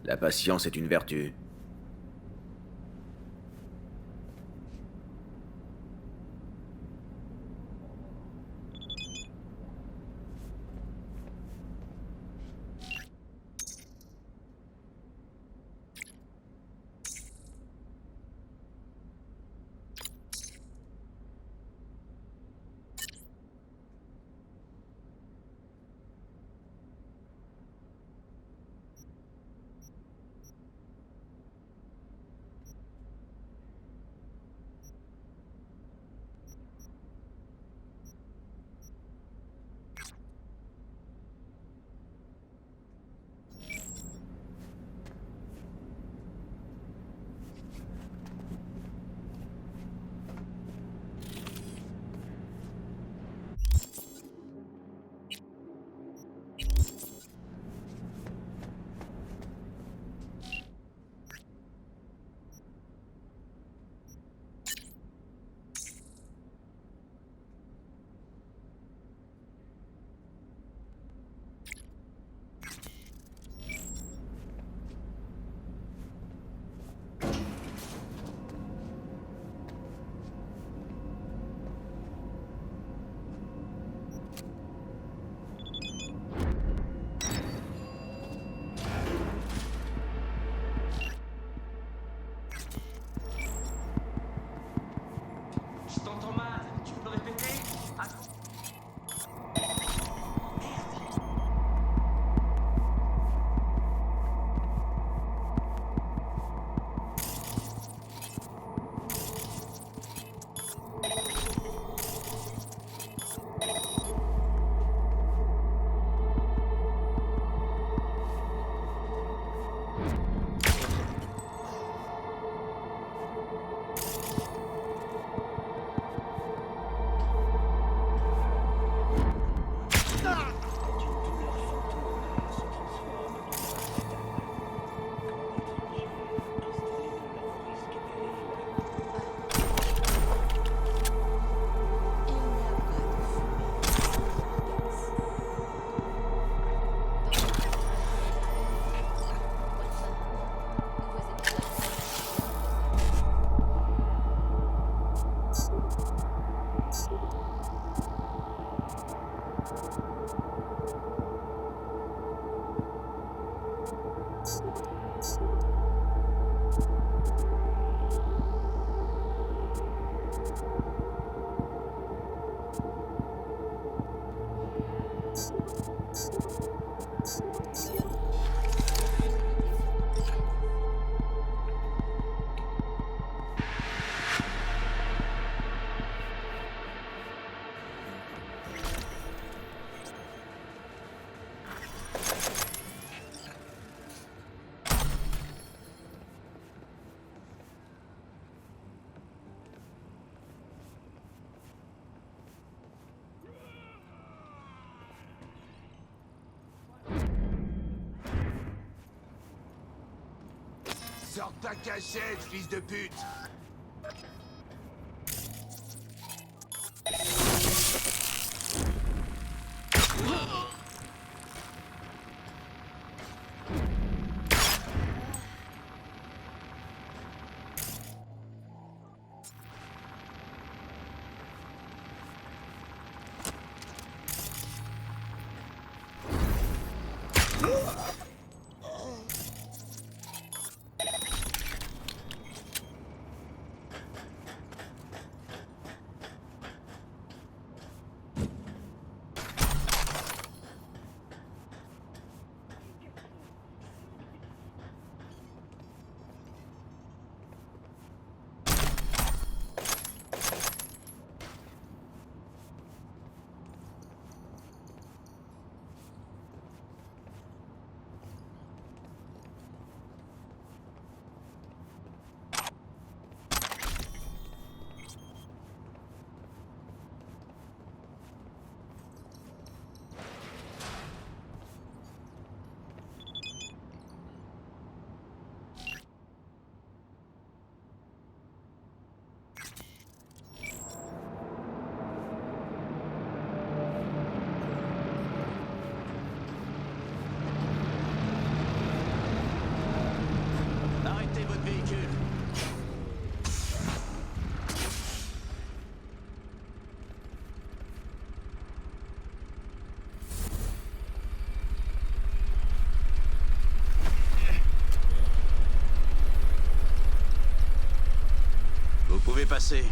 La patience est une vertu. Je t'entends mal, tu peux répéter? Attends. Sors ta cachette, fils de pute! passer.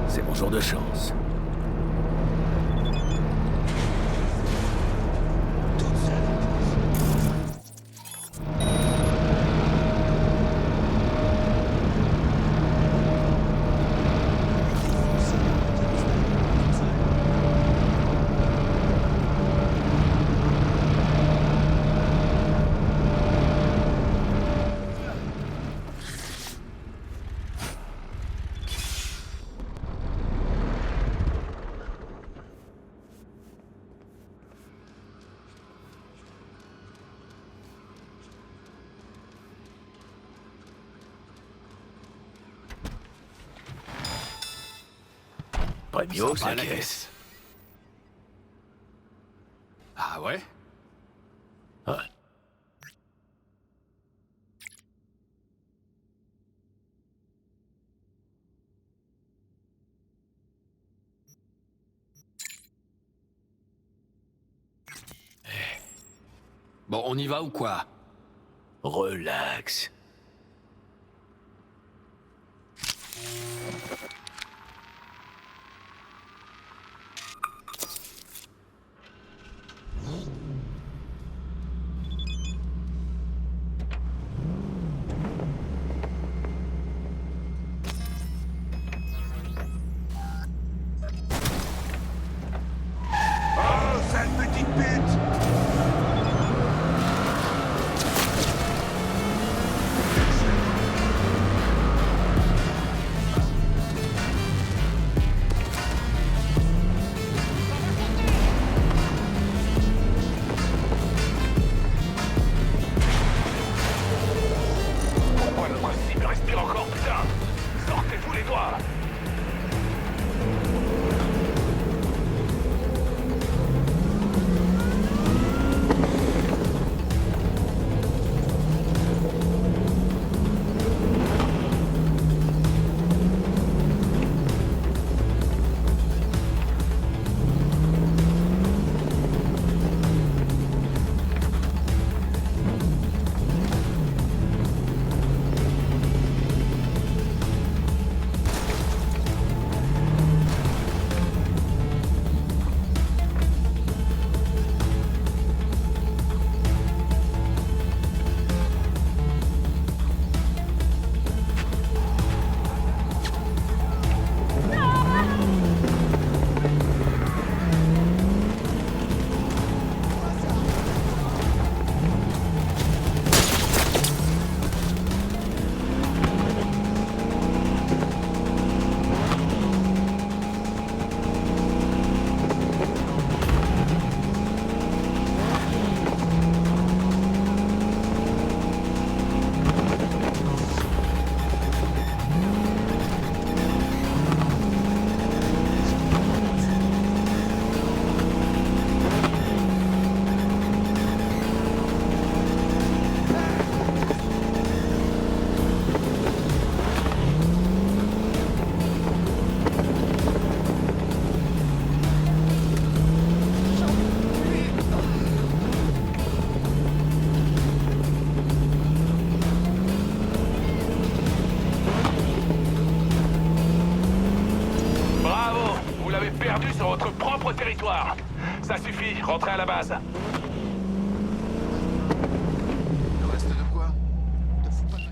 C'est mon jour de chance. Premio, c'est la caisse. Ah ouais? Ouais. Bon, on y va ou quoi? Relax. Oh, sale petite pute! Pourquoi notre cible respire encore, putain? Sortez-vous les doigts! Perdu sur votre propre territoire. Ça suffit, rentrez à la base. Le reste de quoi? Te fous pas de ma-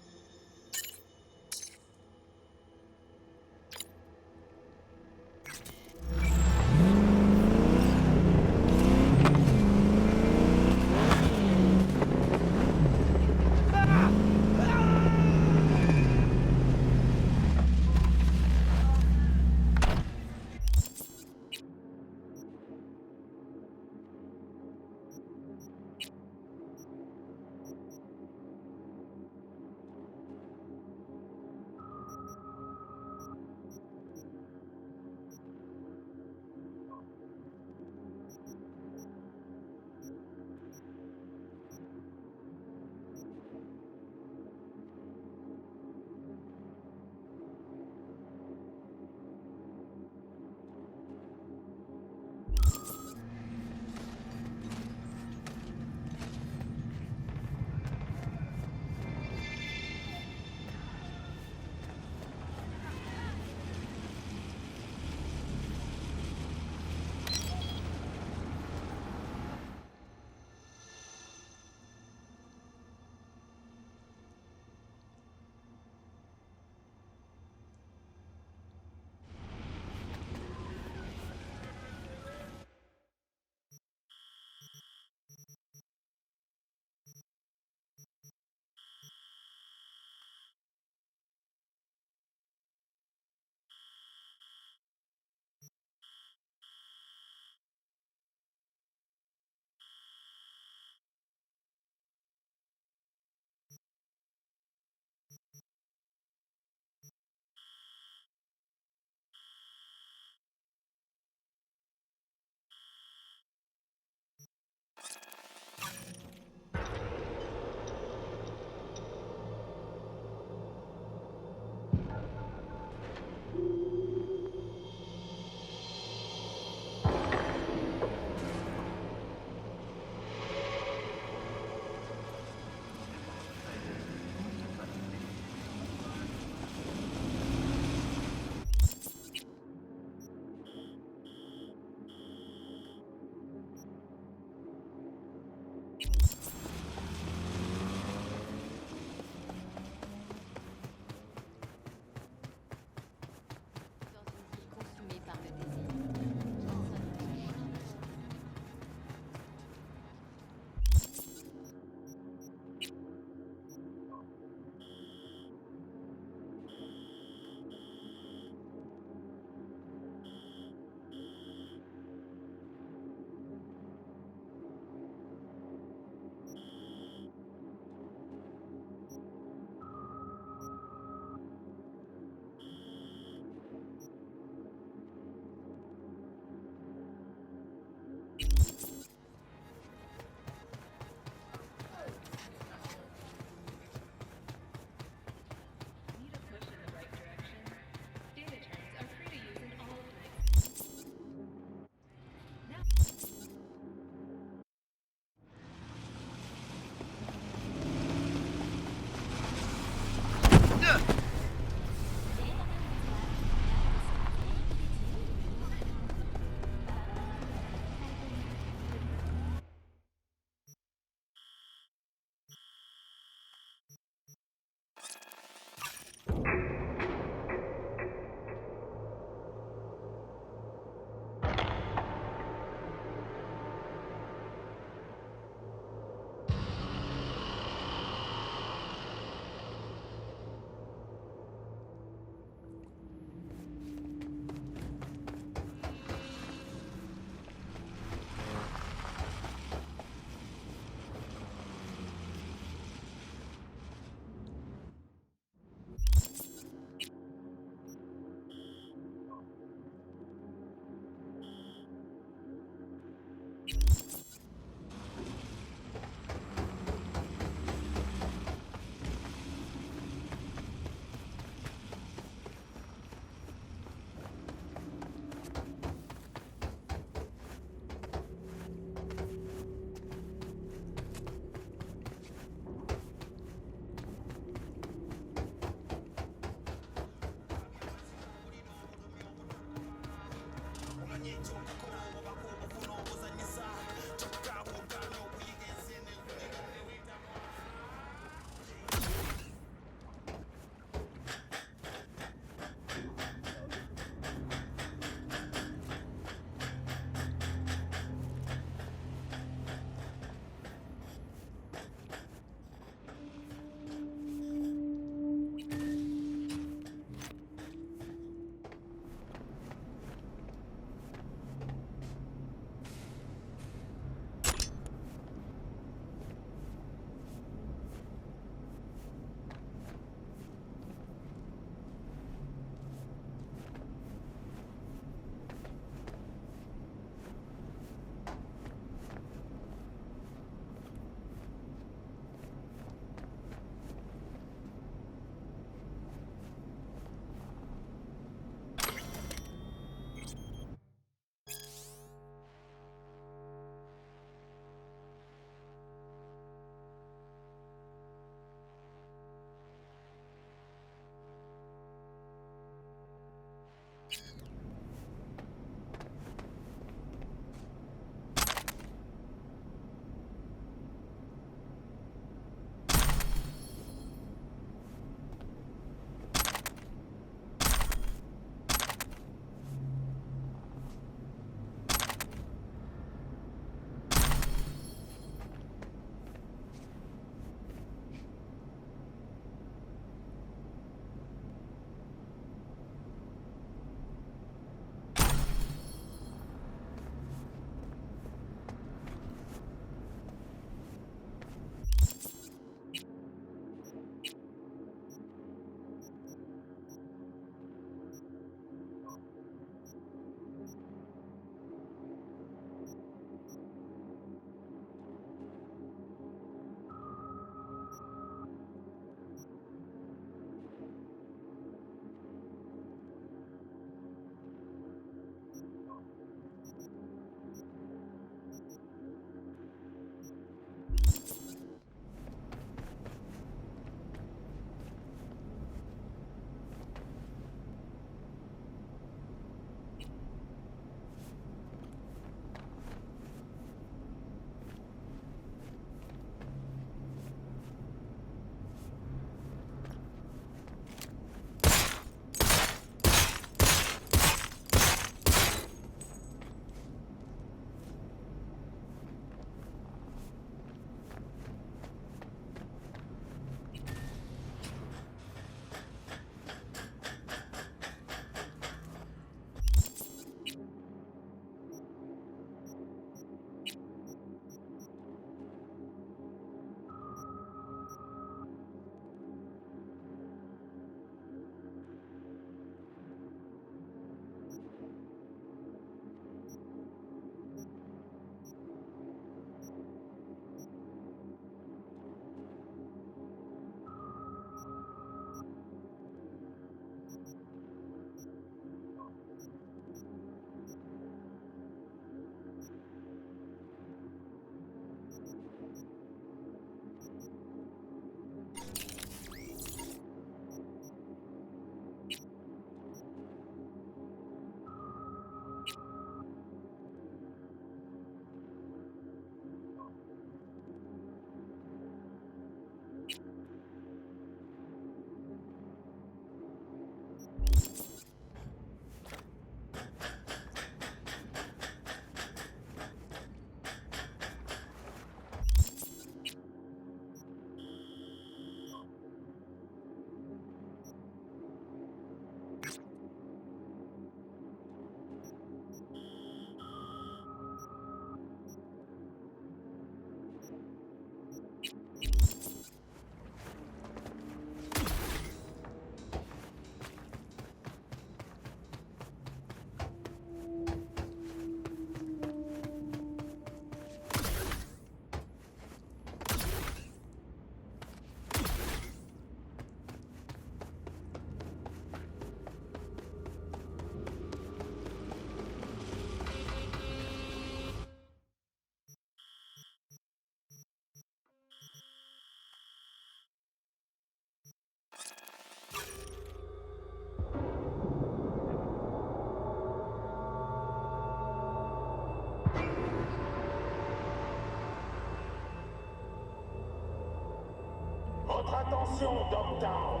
Attention, Dogtown.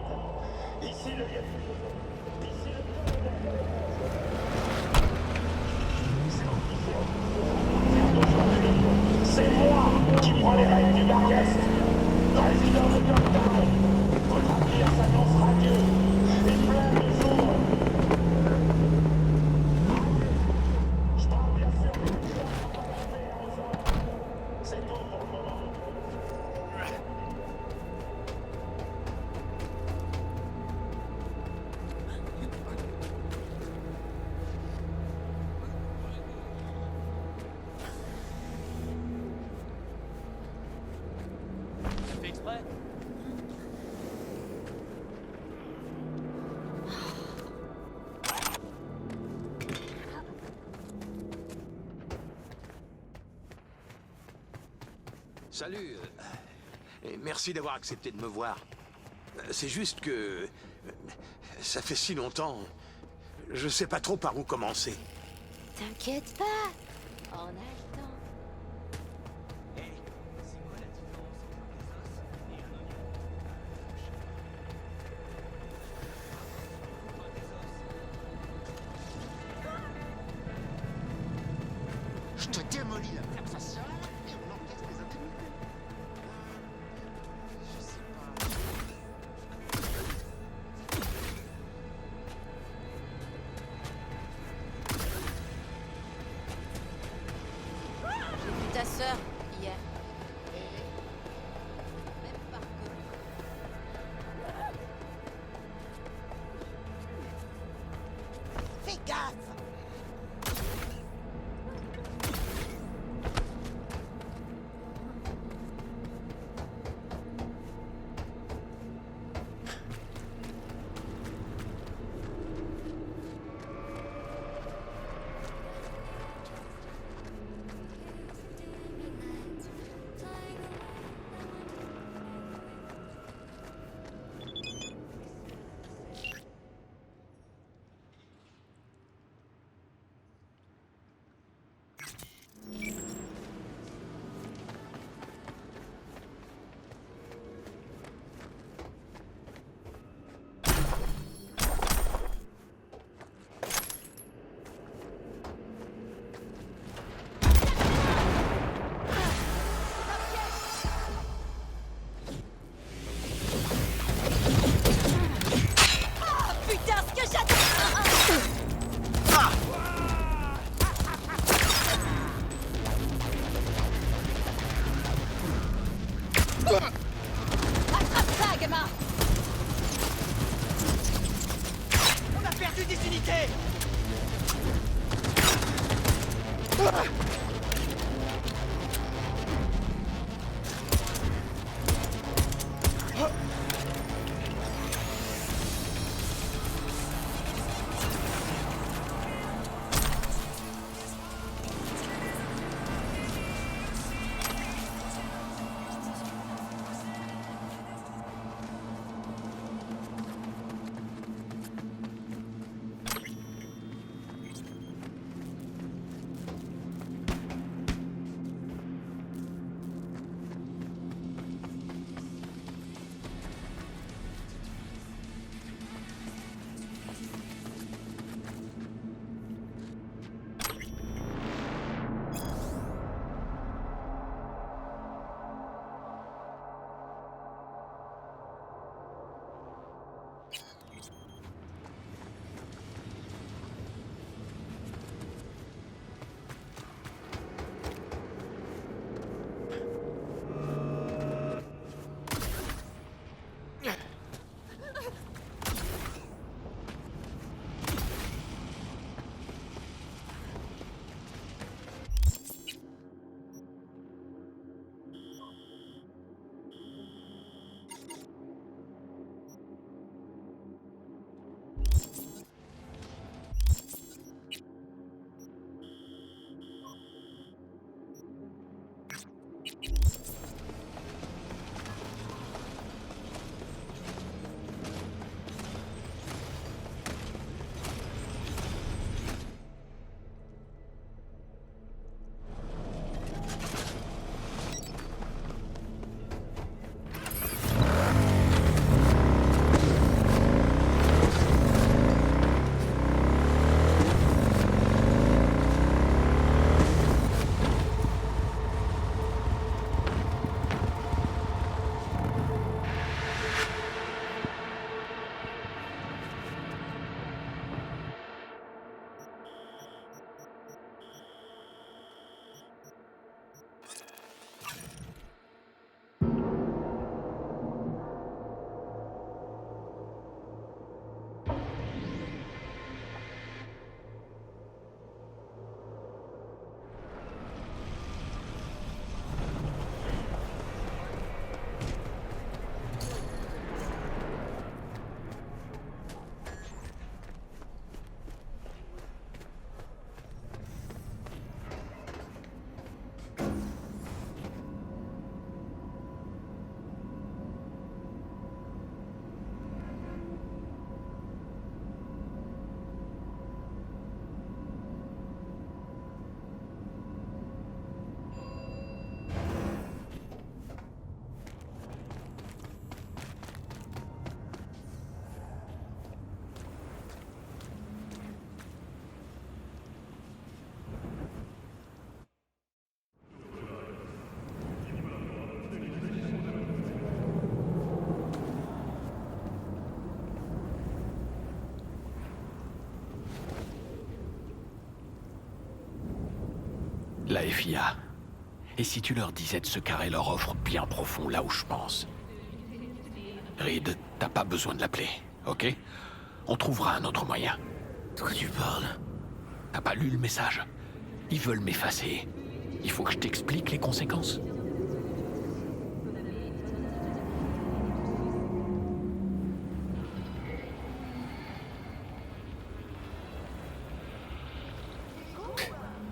Ici le lieu. Ici le C'est moi qui prends les règles du Darkest. Président de Dogtown. Votre avenir s'annonce radieux et plein de jours. Je parle bien sûr de c'est tout pour le moment. Fait exprès? Salut. Et merci d'avoir accepté de me voir. C'est juste que... ça fait si longtemps. Je sais pas trop par où commencer. T'inquiète pas, on a le temps. Hey, c'est quoi la différence entre un os et un oignon? Je te démolis la ferme faciale et on encaisse les indemnités. Je sais pas... J'ai vu ta sœur hier. Même pas reconnu. Fais gaffe! Putain, ce que j'adore! Attrape ça, gamin! On a perdu des unités! La FIA. Et si tu leur disais de se carrer leur offre bien profond là où je pense? Reed, t'as pas besoin de l'appeler, ok? On trouvera un autre moyen. De quoi tu parles? T'as pas lu le message? Ils veulent m'effacer. Il faut que je t'explique les conséquences.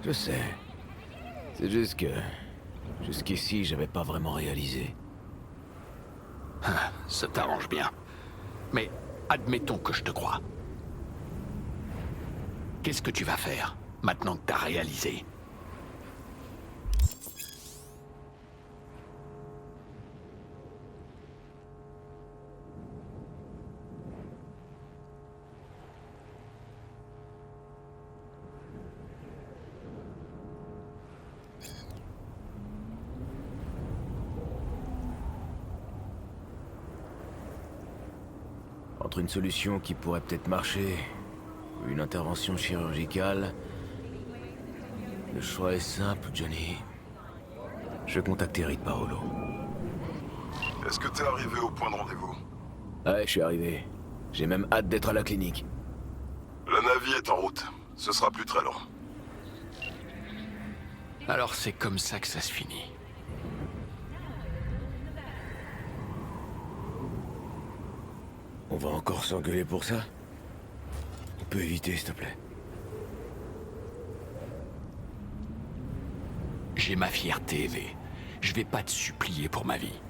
Je sais. C'est juste que... Jusqu'ici, j'avais pas vraiment réalisé. Ah, ça t'arrange bien. Mais admettons que je te crois. Qu'est-ce que tu vas faire, maintenant que t'as réalisé? Entre une solution qui pourrait peut-être marcher, ou une intervention chirurgicale, le choix est simple, Johnny. Je vais contacter Reed Parolo. Est-ce que t'es arrivé au point de rendez-vous? Ouais, je suis arrivé. J'ai même hâte d'être à la clinique. La navie est en route. Ce sera plus très long. Alors c'est comme ça que ça se finit. On va encore s'engueuler pour ça? On peut éviter, s'il te plaît. J'ai ma fierté, V. Je vais pas te supplier pour ma vie.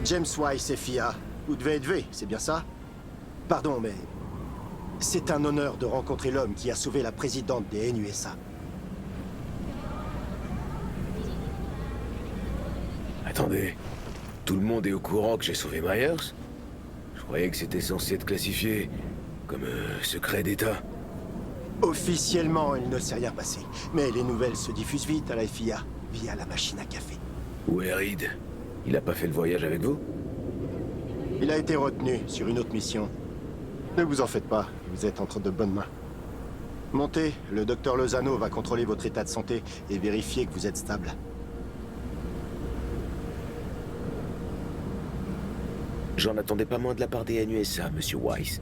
James Wise, FIA. Vous devez être V, c'est bien ça? Pardon, mais... C'est un honneur de rencontrer l'homme qui a sauvé la présidente des NUSA. Attendez. Tout le monde est au courant que j'ai sauvé Myers? Je croyais que c'était censé être classifié comme secret d'État. Officiellement, il ne s'est rien passé. Mais les nouvelles se diffusent vite à la FIA, via la machine à café. Où est Reed? Il a pas fait le voyage avec vous? Il a été retenu sur une autre mission. Ne vous en faites pas, vous êtes entre de bonnes mains. Montez, le docteur Lozano va contrôler votre état de santé et vérifier que vous êtes stable. J'en attendais pas moins de la part des NUSA, Monsieur Wise.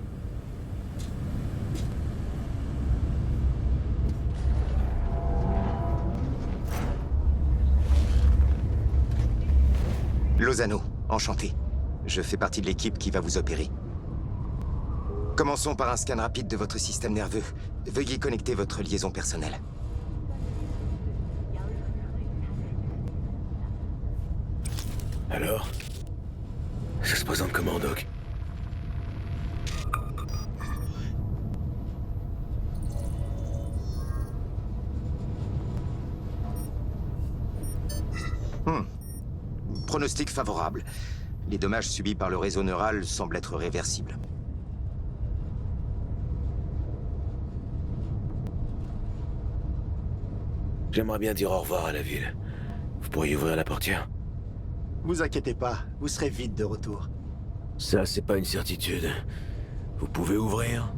Lozano, enchanté. Je fais partie de l'équipe qui va vous opérer. Commençons par un scan rapide de votre système nerveux. Veuillez connecter votre liaison personnelle. Alors? Ça se présente comment, Doc? Pronostic favorable. Les dommages subis par le réseau neural semblent être réversibles. J'aimerais bien dire au revoir à la ville. Vous pourriez ouvrir la portière? Vous inquiétez pas, vous serez vite de retour. Ça, c'est pas une certitude. Vous pouvez ouvrir?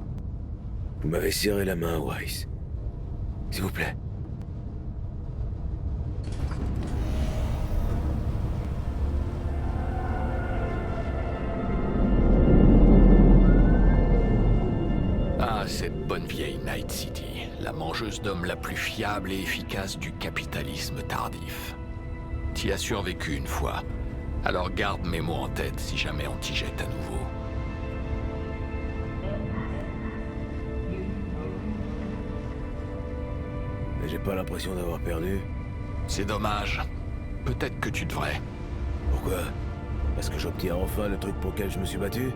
Vous m'avez serré la main, Wise. S'il vous plaît. vieille Night City, la mangeuse d'hommes la plus fiable et efficace du capitalisme tardif. T'y as survécu une fois, alors garde mes mots en tête si jamais on t'y jette à nouveau. Mais j'ai pas l'impression d'avoir perdu. C'est dommage. Peut-être que tu devrais. Pourquoi? Parce que j'obtiens enfin le truc pour lequel je me suis battu?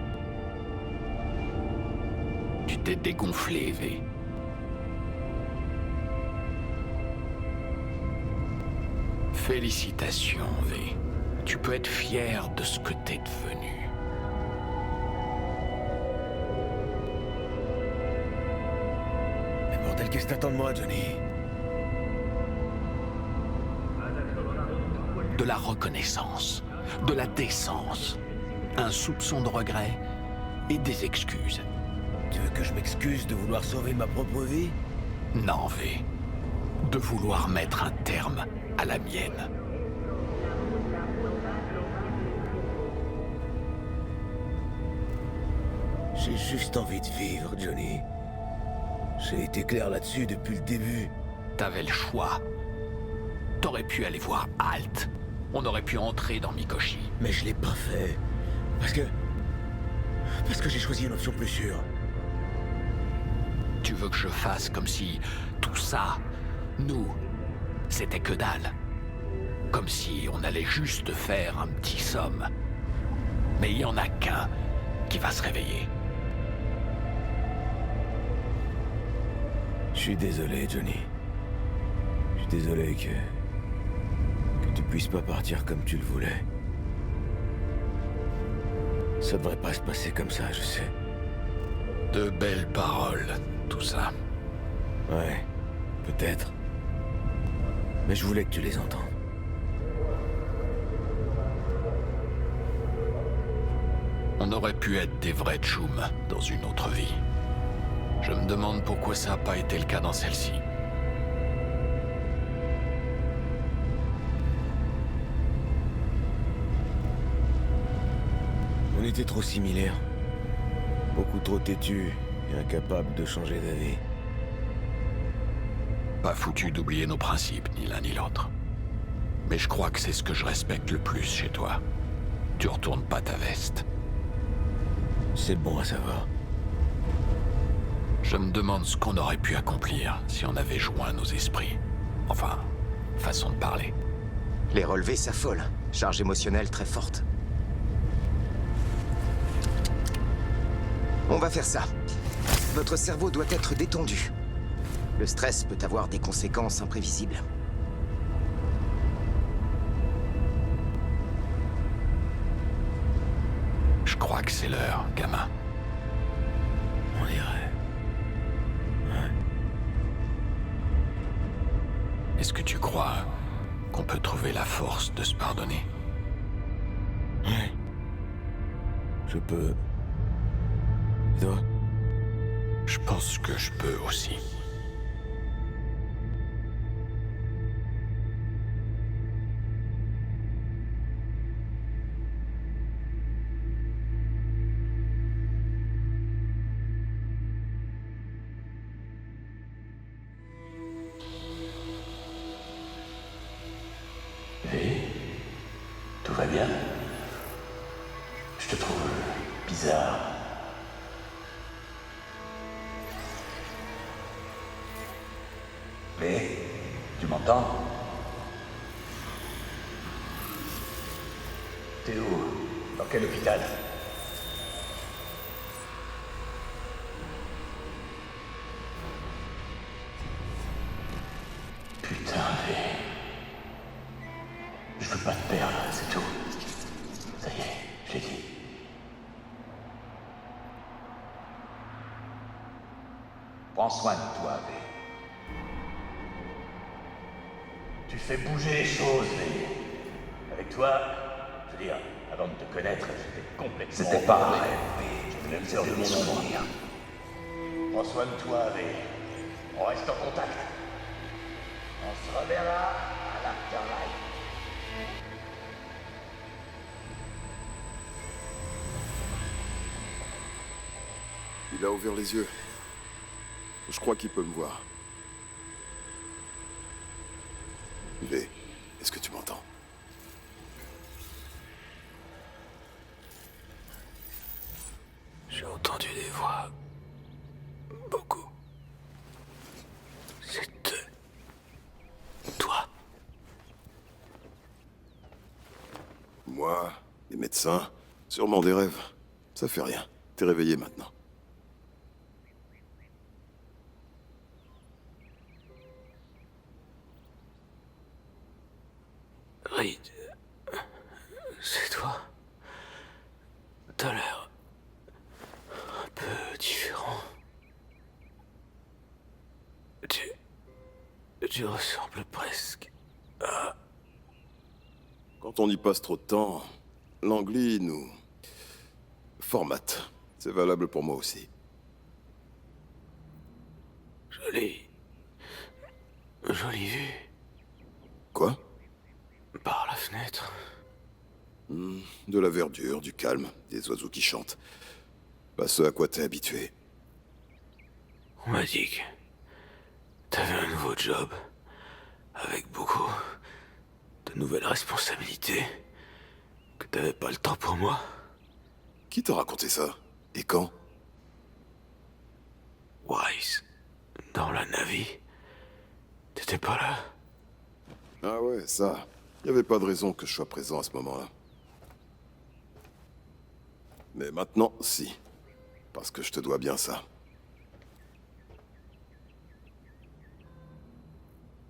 Tu t'es dégonflé, V. Félicitations, V. Tu peux être fier de ce que t'es devenu. Mais bordel, qu'est-ce que t'attends de moi, Johnny? De la reconnaissance, de la décence, un soupçon de regret et des excuses. Tu veux que je m'excuse de vouloir sauver ma propre vie? Non, V. De vouloir mettre un terme à la mienne. J'ai juste envie de vivre, Johnny. J'ai été clair là-dessus depuis le début. T'avais le choix. T'aurais pu aller voir Halt. On aurait pu entrer dans Mikoshi. Mais je l'ai pas fait. Parce que j'ai choisi une option plus sûre. Tu veux que je fasse comme si tout ça, nous, c'était que dalle. Comme si on allait juste faire un petit somme. Mais il y en a qu'un qui va se réveiller. Je suis désolé, Johnny. Je suis désolé que tu puisses pas partir comme tu le voulais. Ça devrait pas se passer comme ça, je sais. De belles paroles, tout ça. Ouais, peut-être. Mais je voulais que tu les entendes. On aurait pu être des vrais tchoums dans une autre vie. Je me demande pourquoi ça n'a pas été le cas dans celle-ci. On était trop similaires. Beaucoup trop têtus et incapables de changer d'avis. Pas foutu d'oublier nos principes, ni l'un ni l'autre. Mais je crois que c'est ce que je respecte le plus chez toi. Tu retournes pas ta veste. C'est bon à savoir. Je me demande ce qu'on aurait pu accomplir si on avait joint nos esprits. Enfin, façon de parler. Les relevés s'affolent. Charge émotionnelle très forte. On va faire ça. Votre cerveau doit être détendu. Le stress peut avoir des conséquences imprévisibles. Je crois que c'est l'heure, gamin. On dirait. Ouais. Est-ce que tu crois qu'on peut trouver la force de se pardonner? Ouais. Je peux. Et toi? Je pense que je peux aussi. V, tout va bien? Je te trouve bizarre. V, tu m'entends? T'es où? Dans quel hôpital? Putain, V. Je veux pas te perdre, c'est tout. Ça y est, je l'ai dit. Prends soin de toi, V. Tu fais bouger les choses, V. Avec toi, je veux dire, avant de te connaître, j'étais complètement... C'était pas un rêve, V. Je venais me faire de mon souvenir. Prends soin de toi, V. On reste en contact. On se reverra à l'afterlife. Il a ouvert les yeux. Je crois qu'il peut me voir. V, est-ce que tu m'entends? J'ai entendu des voix. Beaucoup. C'était... toi. Moi, les médecins, sûrement des rêves. Ça fait rien. T'es réveillé maintenant. Reed, c'est toi. T'as l'air un peu différent. Tu ressembles presque à... Quand on y passe trop de temps, l'Angly nous formate. C'est valable pour moi aussi. Jolie vue. Quoi? Par la fenêtre. De la verdure, du calme, des oiseaux qui chantent. Pas ce à quoi t'es habitué. On m'a dit que t'avais un nouveau job, avec beaucoup de nouvelles responsabilités, que t'avais pas le temps pour moi. Qui t'a raconté ça? Et quand? Wise, dans la Navy. T'étais pas là? Ah ouais, ça. Y avait pas de raison que je sois présent à ce moment-là. Mais maintenant, si. Parce que je te dois bien ça.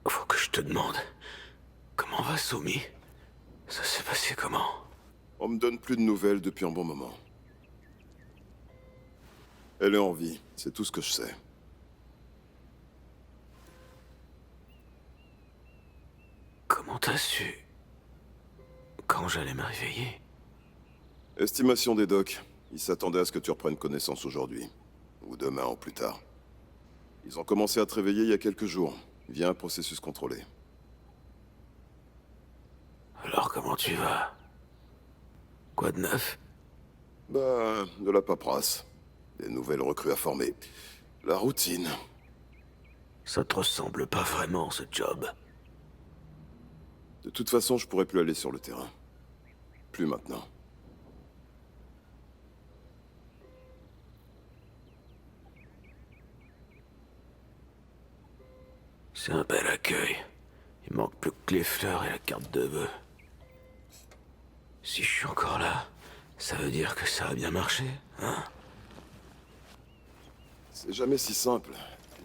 Faut que je te demande, comment va Somi? Ça s'est passé comment? On me donne plus de nouvelles depuis un bon moment. Elle est en vie, c'est tout ce que je sais. Comment t'as su quand j'allais me réveiller? Estimation des docs. Ils s'attendaient à ce que tu reprennes connaissance aujourd'hui. Ou demain ou plus tard. Ils ont commencé à te réveiller il y a quelques jours. Via un processus contrôlé. Alors comment tu vas? Quoi de neuf? Bah, de la paperasse. Des nouvelles recrues à former. La routine. Ça te ressemble pas vraiment, ce job. De toute façon, je pourrais plus aller sur le terrain. Plus maintenant. C'est un bel accueil. Il manque plus que les fleurs et la carte de vœux. Si je suis encore là, ça veut dire que ça a bien marché, hein? C'est jamais si simple.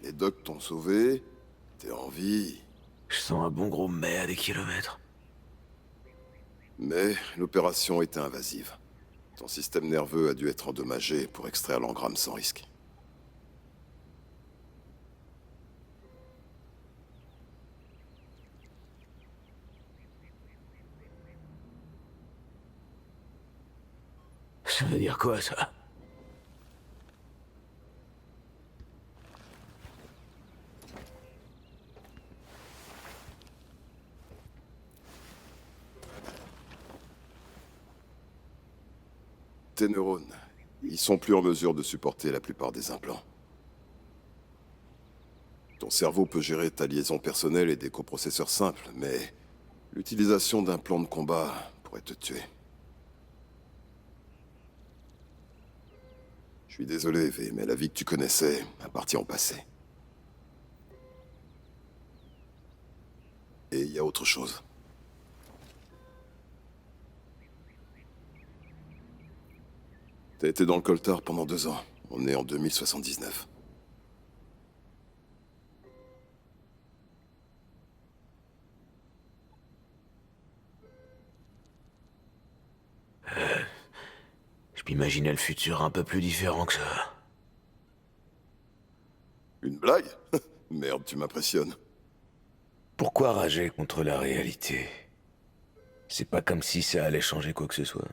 Les docs t'ont sauvé, t'es en vie. Je sens un bon gros mais à des kilomètres. Mais l'opération était invasive. Ton système nerveux a dû être endommagé pour extraire l'engramme sans risque. Ça veut dire quoi, ça? Tes neurones, ils sont plus en mesure de supporter la plupart des implants. Ton cerveau peut gérer ta liaison personnelle et des coprocesseurs simples, mais l'utilisation d'un plan de combat pourrait te tuer. Je suis désolé, V, mais la vie que tu connaissais appartient au passé. Et il y a autre chose. T'as été dans le coltard pendant 2 ans. On est en 2079. Je m'imaginais le futur un peu plus différent que ça. Une blague? Merde, tu m'impressionnes. Pourquoi rager contre la réalité? C'est pas comme si ça allait changer quoi que ce soit.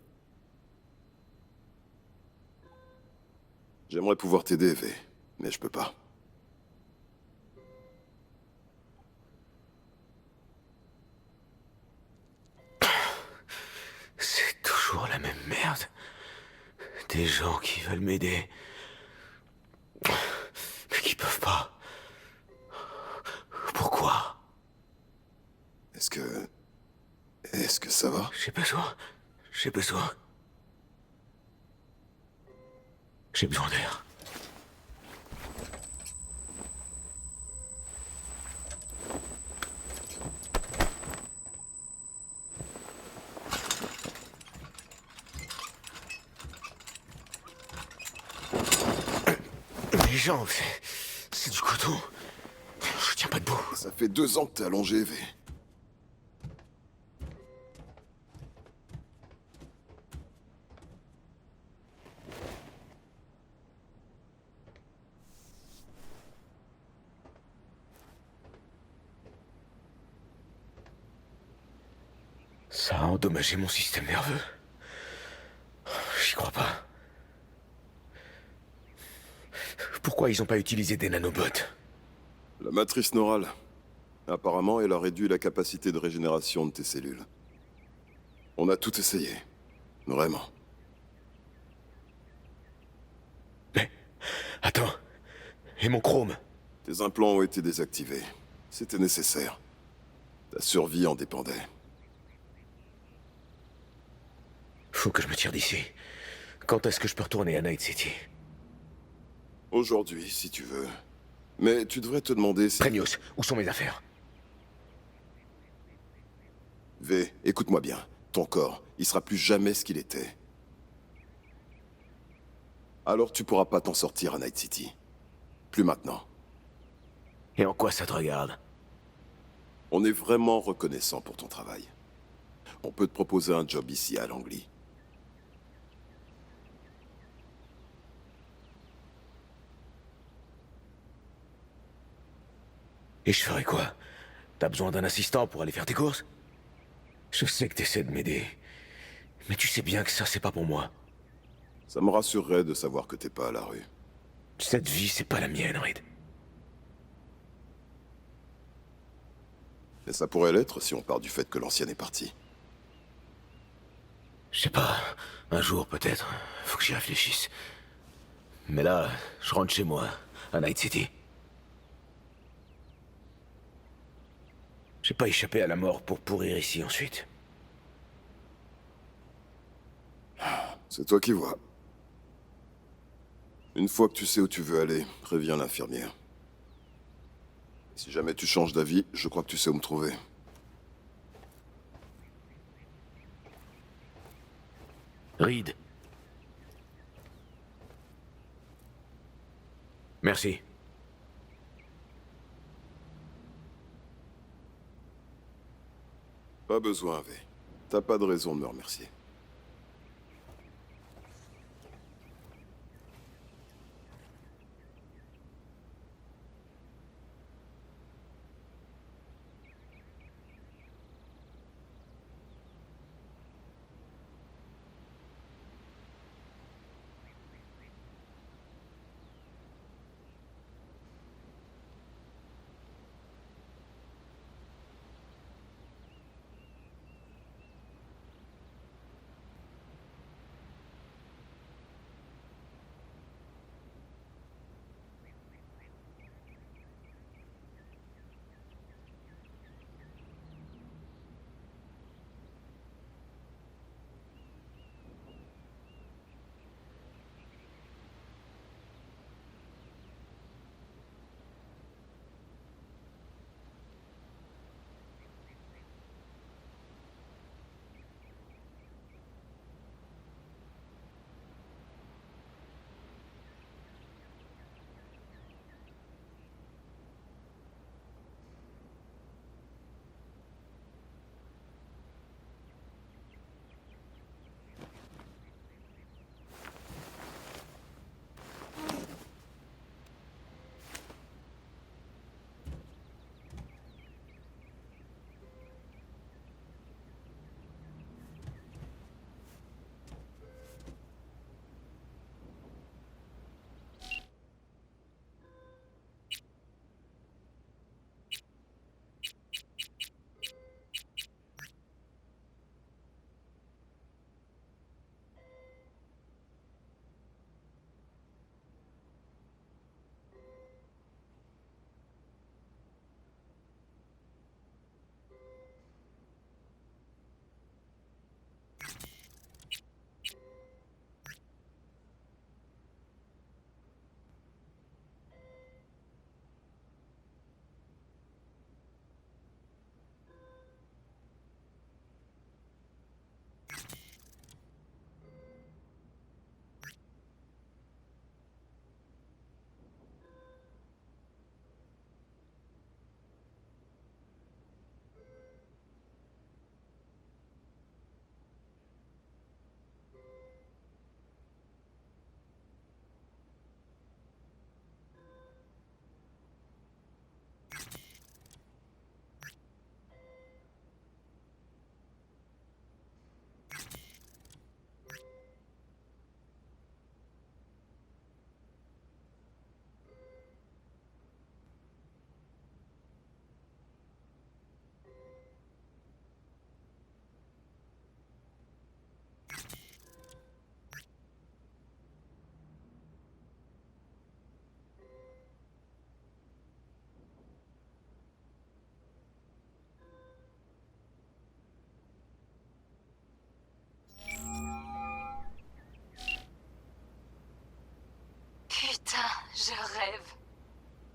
J'aimerais pouvoir t'aider, V, mais je peux pas. C'est toujours la même merde. Des gens qui veulent m'aider, mais qui peuvent pas. Est-ce que ça va? J'ai besoin. J'ai besoin. J'ai besoin d'air. Mes jambes, c'est du coton. Je tiens pas debout. Ça fait 2 ans que t'es allongé, V. Ça a endommagé mon système nerveux. J'y crois pas. Pourquoi ils ont pas utilisé des nanobots? La matrice neurale. Apparemment, elle a réduit la capacité de régénération de tes cellules. On a tout essayé. Vraiment. Mais... Attends. Et mon chrome? Tes implants ont été désactivés. C'était nécessaire. Ta survie en dépendait. Faut que je me tire d'ici. Quand est-ce que je peux retourner à Night City? Aujourd'hui, si tu veux. Mais tu devrais te demander si... Premios, où sont mes affaires? V, écoute-moi bien. Ton corps, il sera plus jamais ce qu'il était. Alors tu pourras pas t'en sortir à Night City. Plus maintenant. Et en quoi ça te regarde? On est vraiment reconnaissant pour ton travail. On peut te proposer un job ici à Langley. Et je ferai quoi? T'as besoin d'un assistant pour aller faire tes courses? Je sais que t'essaies de m'aider. Mais tu sais bien que ça, c'est pas pour moi. Ça me rassurerait de savoir que t'es pas à la rue. Cette vie, c'est pas la mienne, Reed. Mais ça pourrait l'être si on part du fait que l'ancienne est partie. Je sais pas. Un jour, peut-être. Faut que j'y réfléchisse. Mais là, je rentre chez moi, à Night City. J'ai pas échappé à la mort pour pourrir ici ensuite. C'est toi qui vois. Une fois que tu sais où tu veux aller, préviens l'infirmière. Si jamais tu changes d'avis, je crois que tu sais où me trouver. Reed. Merci. Pas besoin, V. T'as pas de raison de me remercier.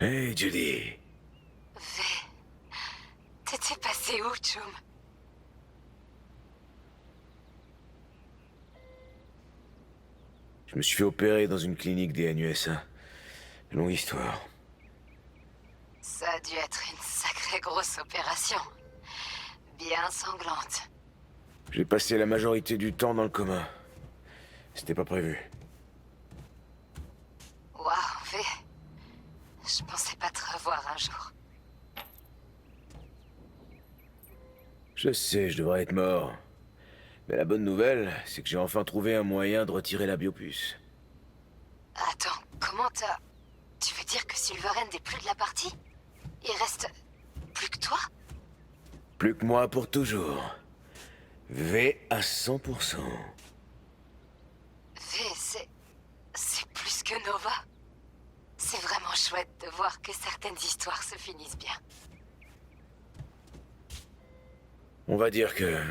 Hey, Judy. V. T'étais passé où, Chum? Je me suis fait opérer dans une clinique des NUS1. Longue histoire. Ça a dû être une sacrée grosse opération. Bien sanglante. J'ai passé la majorité du temps dans le coma. C'était pas prévu. Waouh, V. Je pensais pas te revoir un jour. Je sais, je devrais être mort. Mais la bonne nouvelle, c'est que j'ai enfin trouvé un moyen de retirer la biopuce. Attends, comment t'as... Tu veux dire que Silverhand est plus de la partie? Il reste... plus que toi? Plus que moi pour toujours. V à 100%. V, c'est plus que Nova. C'est vraiment chouette de voir que certaines histoires se finissent bien. On va dire que...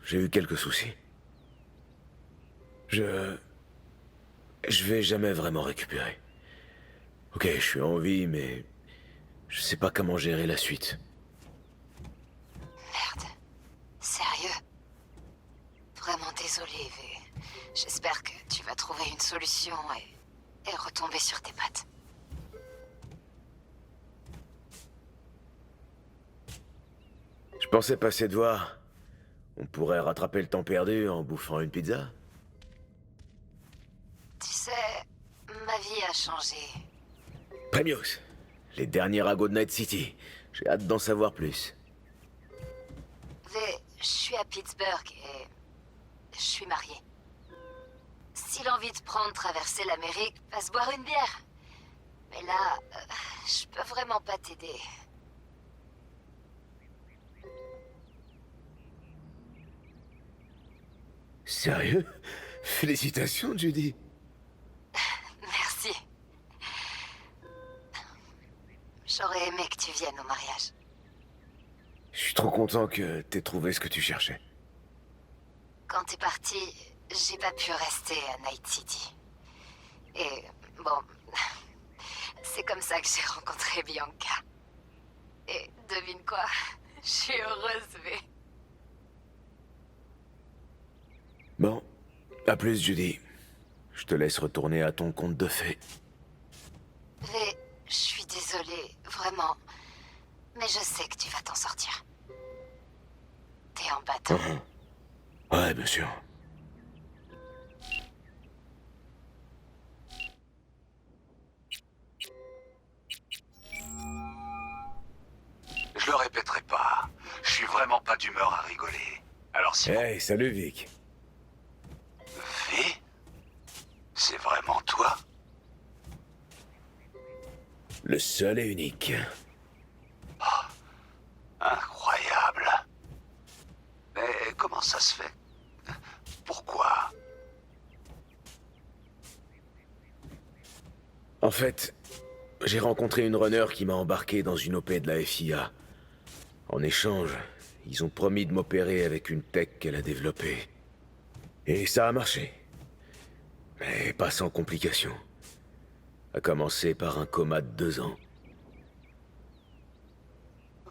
j'ai eu quelques soucis. Je vais jamais vraiment récupérer. Ok, je suis en vie, mais... je sais pas comment gérer la suite. Merde. Sérieux? Vraiment désolé, V. J'espère que tu vas trouver une solution et retomber sur tes pattes. Je pensais passer de voir. On pourrait rattraper le temps perdu en bouffant une pizza. Tu sais, ma vie a changé. Premios, les derniers ragots de Night City. J'ai hâte d'en savoir plus. V, je suis à Pittsburgh et... je suis mariée. Si l'envie de prendre traverser l'Amérique, va se boire une bière. Mais là, je peux vraiment pas t'aider. Sérieux? Félicitations, Judy. Merci. J'aurais aimé que tu viennes au mariage. Je suis trop content que t'aies trouvé ce que tu cherchais. Quand t'es parti, j'ai pas pu rester à Night City. Et bon, c'est comme ça que j'ai rencontré Bianca. Et devine quoi? Je suis heureuse, V. Bon, à plus, Judy. Je te laisse retourner à ton conte de fées. V, je suis désolée, vraiment. Mais je sais que tu vas t'en sortir. T'es en bâton. Ouais, bien sûr. Je le répéterai pas. Je suis vraiment pas d'humeur à rigoler. Alors si... Hey, salut, Vic. V? C'est vraiment toi? Le seul et unique. Incroyable. Mais comment ça se fait? Pourquoi? En fait, j'ai rencontré une runner qui m'a embarqué dans une OP de la FIA. En échange, ils ont promis de m'opérer avec une tech qu'elle a développée. Et ça a marché. Mais pas sans complications. A commencer par un coma de 2 ans.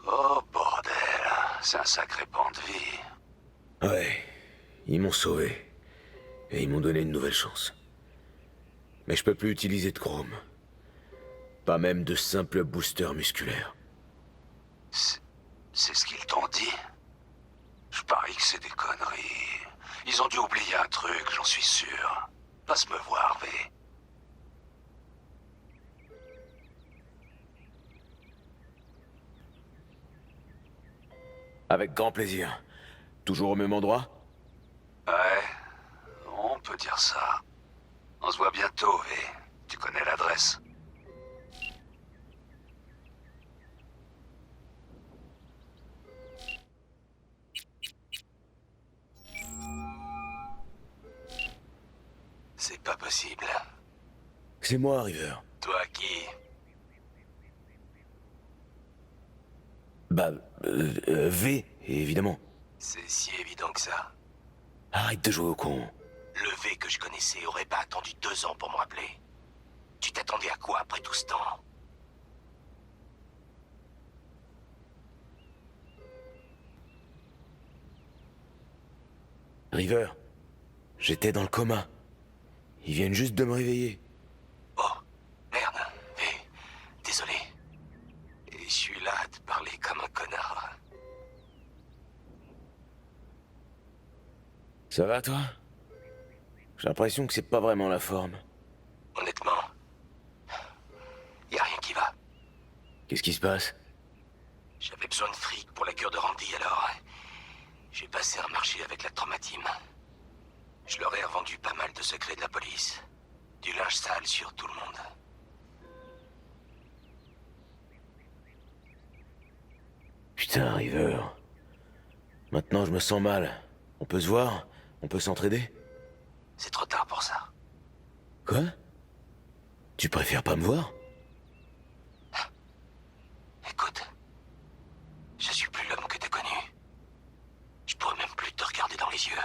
Oh bordel, c'est un sacré pan de vie. Ouais, ils m'ont sauvé. Et ils m'ont donné une nouvelle chance. Mais je peux plus utiliser de chrome. Pas même de simple booster musculaire. C'est ce qu'ils t'ont dit? Je parie que c'est des conneries. Ils ont dû oublier un truc, j'en suis sûr. Passe me voir, V. Avec grand plaisir. Toujours au même endroit? Ouais, on peut dire ça. On se voit bientôt, V. Tu connais l'adresse. C'est pas possible. C'est moi, River. Toi qui? Bah, V, évidemment. C'est si évident que ça. Arrête de jouer au con. Le V que je connaissais aurait pas attendu 2 ans pour me rappeler. Tu t'attendais à quoi après tout ce temps? River, j'étais dans le coma. Ils viennent juste de me réveiller. Oh, merde. Désolé. Et je suis là à te parler comme un connard. Ça va, toi? J'ai l'impression que c'est pas vraiment la forme. Honnêtement, y a rien qui va. Qu'est-ce qui se passe? J'avais besoin de fric pour la cure de Randy, alors j'ai passé un marché avec la Trauma Team. Je leur ai revendu pas mal de secrets de la police. Du linge sale sur tout le monde. Putain, River. Maintenant, je me sens mal. On peut se voir? On peut s'entraider? C'est trop tard pour ça. Quoi? Tu préfères pas me voir? Écoute, je suis plus l'homme que t'as connu. Je pourrais même plus te regarder dans les yeux.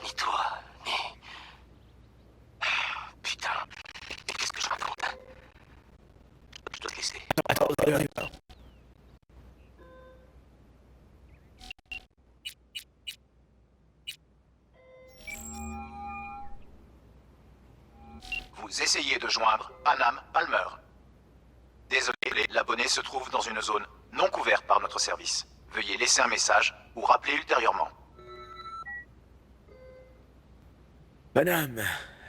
Ni toi, ni... Putain, mais qu'est-ce que je raconte? Je dois te laisser. Attends, River. Vous essayez de joindre Panam Palmer. Désolé, l'abonné se trouve dans une zone non couverte par notre service. Veuillez laisser un message ou rappeler ultérieurement. Panam,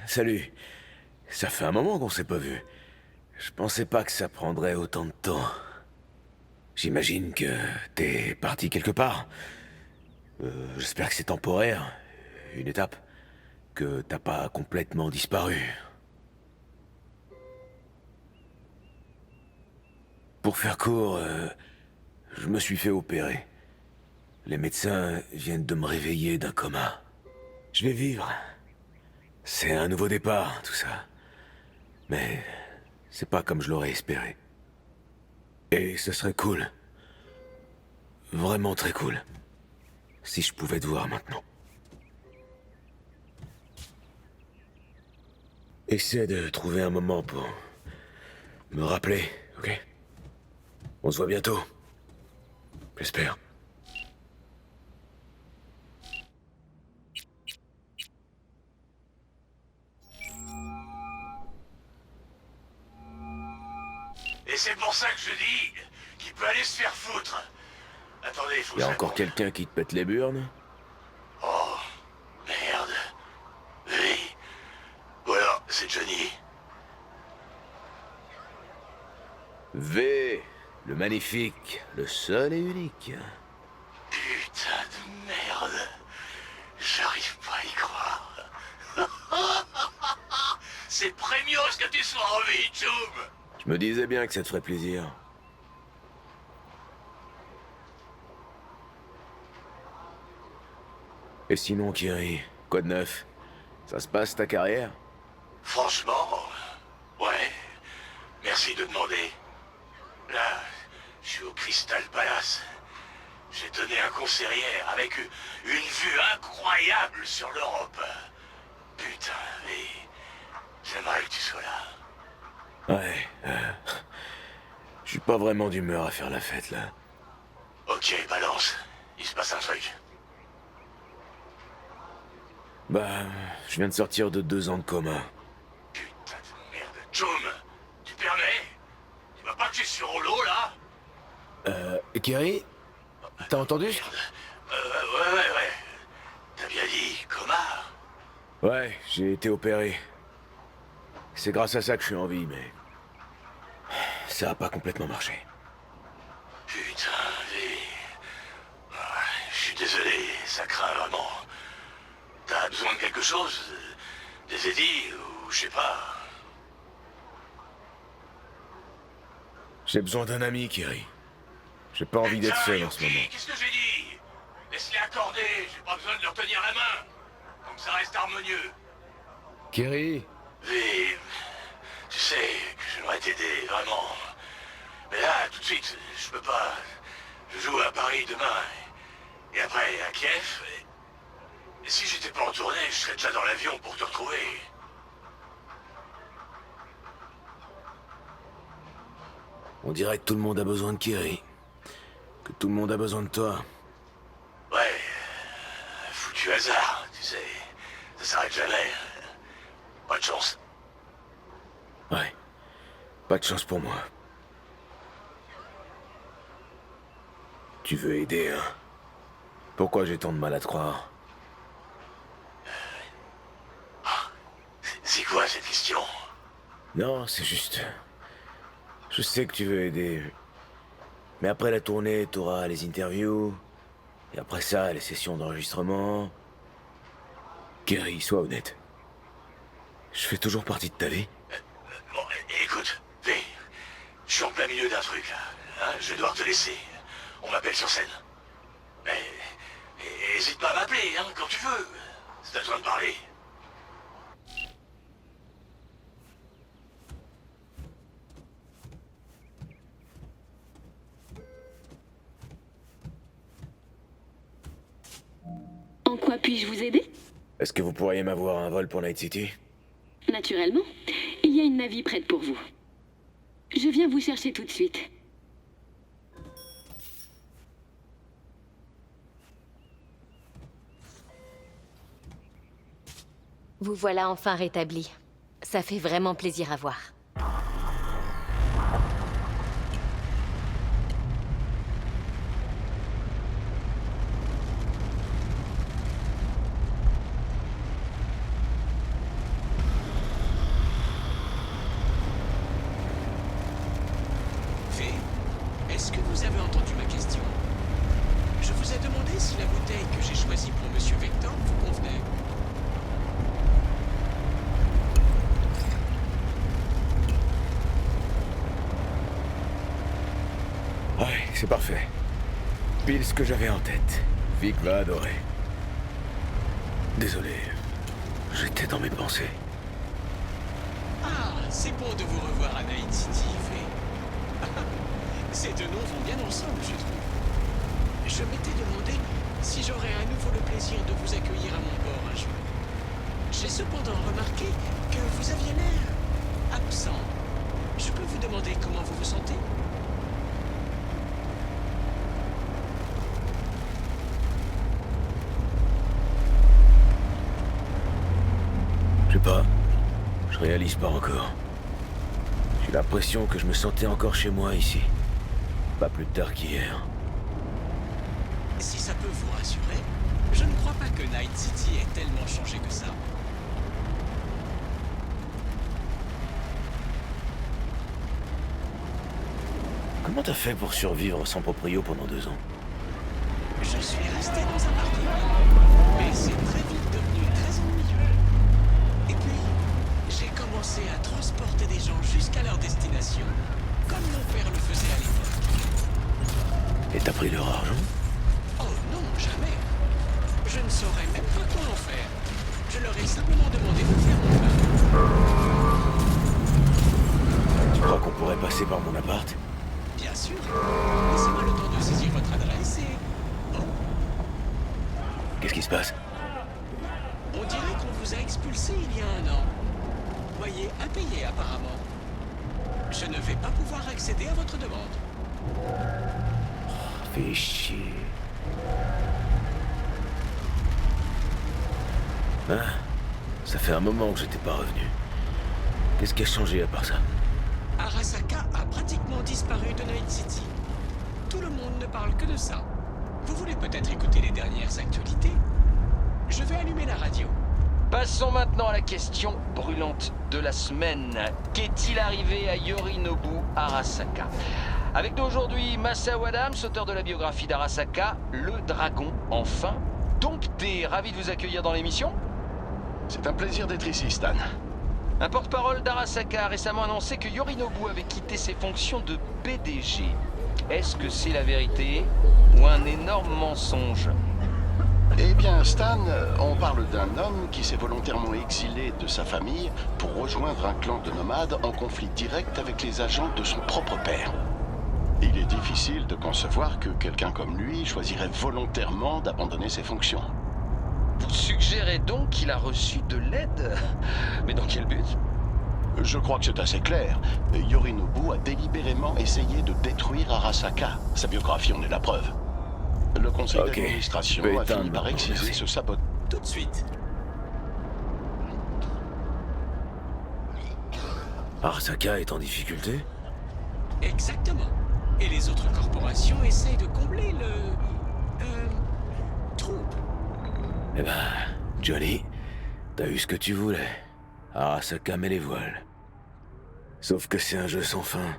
salut. Ça fait un moment qu'on s'est pas vu. Je pensais pas que ça prendrait autant de temps. J'imagine que t'es parti quelque part. J'espère que c'est temporaire. Une étape. Que t'as pas complètement disparu. Pour faire court, je me suis fait opérer. Les médecins viennent de me réveiller d'un coma. Je vais vivre. C'est un nouveau départ, tout ça. Mais c'est pas comme je l'aurais espéré. Et ce serait cool. Vraiment très cool. Si je pouvais te voir maintenant. Essaie de trouver un moment pour me rappeler, ok? On se voit bientôt. J'espère. Et c'est pour ça que je dis qu'il peut aller se faire foutre. Attendez, il faut que Y a je encore réponde. quelqu'un qui te pète les burnes? Oh, merde. Oui. Voilà, c'est Johnny. V, le magnifique, le seul et unique. Putain de merde. J'arrive pas à y croire. C'est premios que tu sois en vie, Choum. Je me disais bien que ça te ferait plaisir. Et sinon, Kiri, quoi de neuf? Ça se passe ta carrière? Franchement, ouais. Merci de demander. Là, je suis au Crystal Palace. J'ai donné un concert hier avec une vue incroyable sur l'Europe. Putain, mais j'aimerais que tu sois là. Ouais, je suis pas vraiment d'humeur à faire la fête, là. Ok, balance. Il se passe un truc. Bah, je viens de sortir de 2 ans de coma. Putain de merde. Choum, tu permets? Tu vois pas que je suis sur l'eau, là? Kiri? T'as entendu? Ouais. T'as bien dit coma? Ouais, j'ai été opéré. C'est grâce à ça que je suis en vie, mais... ça a pas complètement marché. Putain, je suis désolé, ça craint vraiment. T'as besoin de quelque chose? Des édits ou je sais pas? J'ai besoin d'un ami, Kiri. J'ai pas envie d'être seul en ce moment. Qu'est-ce que j'ai dit? Laisse-les accorder, j'ai pas besoin de leur tenir la main. Donc ça reste harmonieux. Kiri? Viv, tu sais que j'aimerais t'aider, vraiment. Mais là, tout de suite, je peux pas. Je joue à Paris demain. Et après à Kiev. Et si j'étais pas en tournée, je serais déjà dans l'avion pour te retrouver. On dirait que tout le monde a besoin de Kiri. Que tout le monde a besoin de toi. Ouais, foutu du hasard, tu sais. Ça s'arrête jamais. Pas de chance. Ouais. Pas de chance pour moi. Tu veux aider, hein? Pourquoi j'ai tant de mal à te croire? C'est quoi cette question? Non, c'est juste... Je sais que tu veux aider. Mais après la tournée, t'auras les interviews. Et après ça, les sessions d'enregistrement. Kerry, sois honnête. Je fais toujours partie de ta vie. Bon, écoute, V, je suis en plein milieu d'un truc, là. Hein, je vais devoir te laisser. On m'appelle sur scène. Mais... hésite pas à m'appeler, hein, quand tu veux. Si t'as besoin de parler. En quoi puis-je vous aider? Est-ce que vous pourriez m'avoir un vol pour Night City? Naturellement. Il y a une navie prête pour vous. Je viens vous chercher tout de suite. Vous voilà enfin rétabli. Ça fait vraiment plaisir à voir. V, est-ce que vous avez entendu ma question? Je vous ai demandé si la bouteille que j'ai choisie pour Monsieur Vector vous convenait. Ouais, c'est parfait. Pile ce que j'avais en tête. Vic va adorer. Désolé, j'étais dans mes pensées. Ah, c'est bon de vous revoir à Night City, V. Ces deux noms vont bien ensemble, je trouve. Je m'étais demandé si j'aurais à nouveau le plaisir de vous accueillir à mon bord un jour. J'ai cependant remarqué que vous aviez l'air absent. Je peux vous demander comment vous vous sentez? Je sais pas. Je réalise pas encore. J'ai l'impression que je me sentais encore chez moi ici. Pas plus tard qu'hier. Si ça peut vous rassurer, je ne crois pas que Night City ait tellement changé que ça. Comment t'as fait pour survivre sans proprio pendant 2 ans? Je suis resté dans un appartement, mais c'est très vite devenu très ennuyeux. Et puis, j'ai commencé à transporter des gens jusqu'à leur destination, comme mon père le faisait à l'époque. Et t'as pris leur argent? Oh non, jamais. Je ne saurais même pas comment faire. Je leur ai simplement demandé de faire mon pain. Tu crois qu'on pourrait passer par mon appart? Bien sûr. Laissez-moi le temps de saisir votre adresse et... Oh, Qu'est-ce qui se passe? on dirait qu'on vous a expulsé il y a 1 an. Voyez, impayé apparemment. Je ne vais pas pouvoir accéder à votre demande. Fais chier. Ah, ça fait un moment que j'étais pas revenu. Qu'est-ce qui a changé à part ça? Arasaka a pratiquement disparu de Night City. Tout le monde ne parle que de ça. Vous voulez peut-être écouter les dernières actualités? Je vais allumer la radio. Passons maintenant à la question brûlante de la semaine. Qu'est-il arrivé à Yorinobu Arasaka? Avec nous aujourd'hui, Masao Adams, auteur de la biographie d'Arasaka, Le Dragon, enfin. Dompté, ravi de vous accueillir dans l'émission. C'est un plaisir d'être ici, Stan. Un porte-parole d'Arasaka a récemment annoncé que Yorinobu avait quitté ses fonctions de PDG. Est-ce que c'est la vérité ou un énorme mensonge? Eh bien, Stan, on parle d'un homme qui s'est volontairement exilé de sa famille pour rejoindre un clan de nomades en conflit direct avec les agents de son propre père. Il est difficile de concevoir que quelqu'un comme lui choisirait volontairement d'abandonner ses fonctions. Vous suggérez donc qu'il a reçu de l'aide? Mais dans quel but? Je crois que c'est assez clair. Yorinobu a délibérément essayé de détruire Arasaka. Sa biographie en est la preuve. Le conseil d'administration a fini par exciser ce sabotage. Tout de suite. Arasaka est en difficulté? Exactement. Et les autres corporations essayent de combler le... trou. Eh ben, Johnny, t'as eu ce que tu voulais. Arasaka met les voiles. Sauf que c'est un jeu sans fin.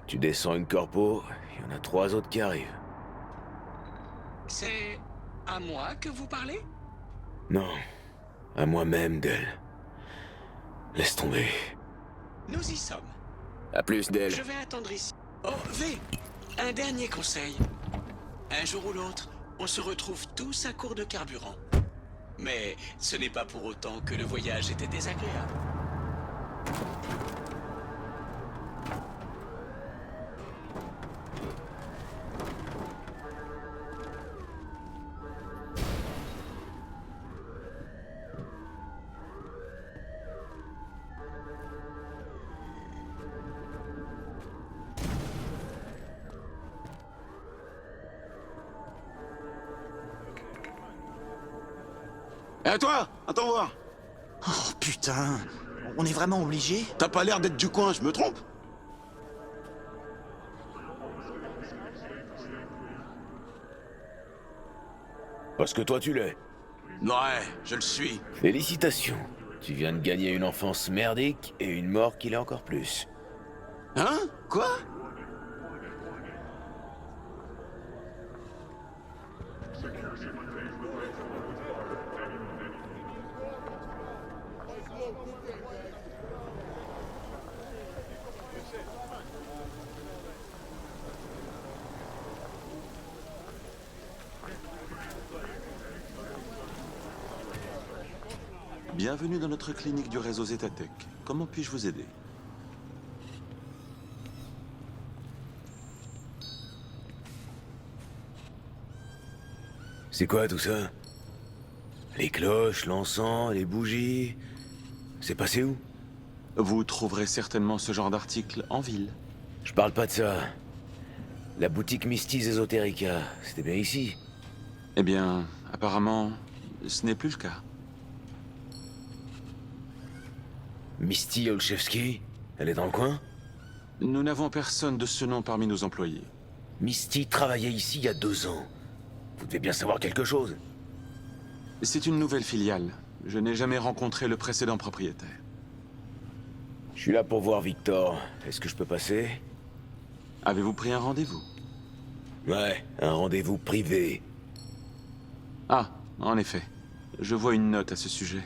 Tu descends une corpo, il y en a 3 autres qui arrivent. C'est à moi que vous parlez? Non, à moi-même, Del. Laisse tomber. Nous y sommes. À plus, Del. Je vais attendre ici. Oh, V, un dernier conseil. Un jour ou l'autre, on se retrouve tous à court de carburant. Mais ce n'est pas pour autant que le voyage était désagréable. Et toi, attends voir. Oh putain, on est vraiment obligé? T'as pas l'air d'être du coin, je me trompe? Parce que toi tu l'es. Ouais, je le suis. Félicitations. Tu viens de gagner une enfance merdique et une mort qui l'est encore plus. Hein? Quoi? Bienvenue dans notre clinique du réseau Zetatech. Comment puis-je vous aider? C'est quoi tout ça? Les cloches, l'encens, les bougies... C'est passé où? Vous trouverez certainement ce genre d'article en ville. Je parle pas de ça. La boutique Misty's Esoterica, c'était bien ici? Eh bien, apparemment, ce n'est plus le cas. Misty Olszewski? Elle est dans le coin? Nous n'avons personne de ce nom parmi nos employés. Misty travaillait ici il y a 2 ans. Vous devez bien savoir quelque chose. C'est une nouvelle filiale. Je n'ai jamais rencontré le précédent propriétaire. Je suis là pour voir Victor. Est-ce que je peux passer? Avez-vous pris un rendez-vous? Ouais, un rendez-vous privé. Ah, en effet. Je vois une note à ce sujet.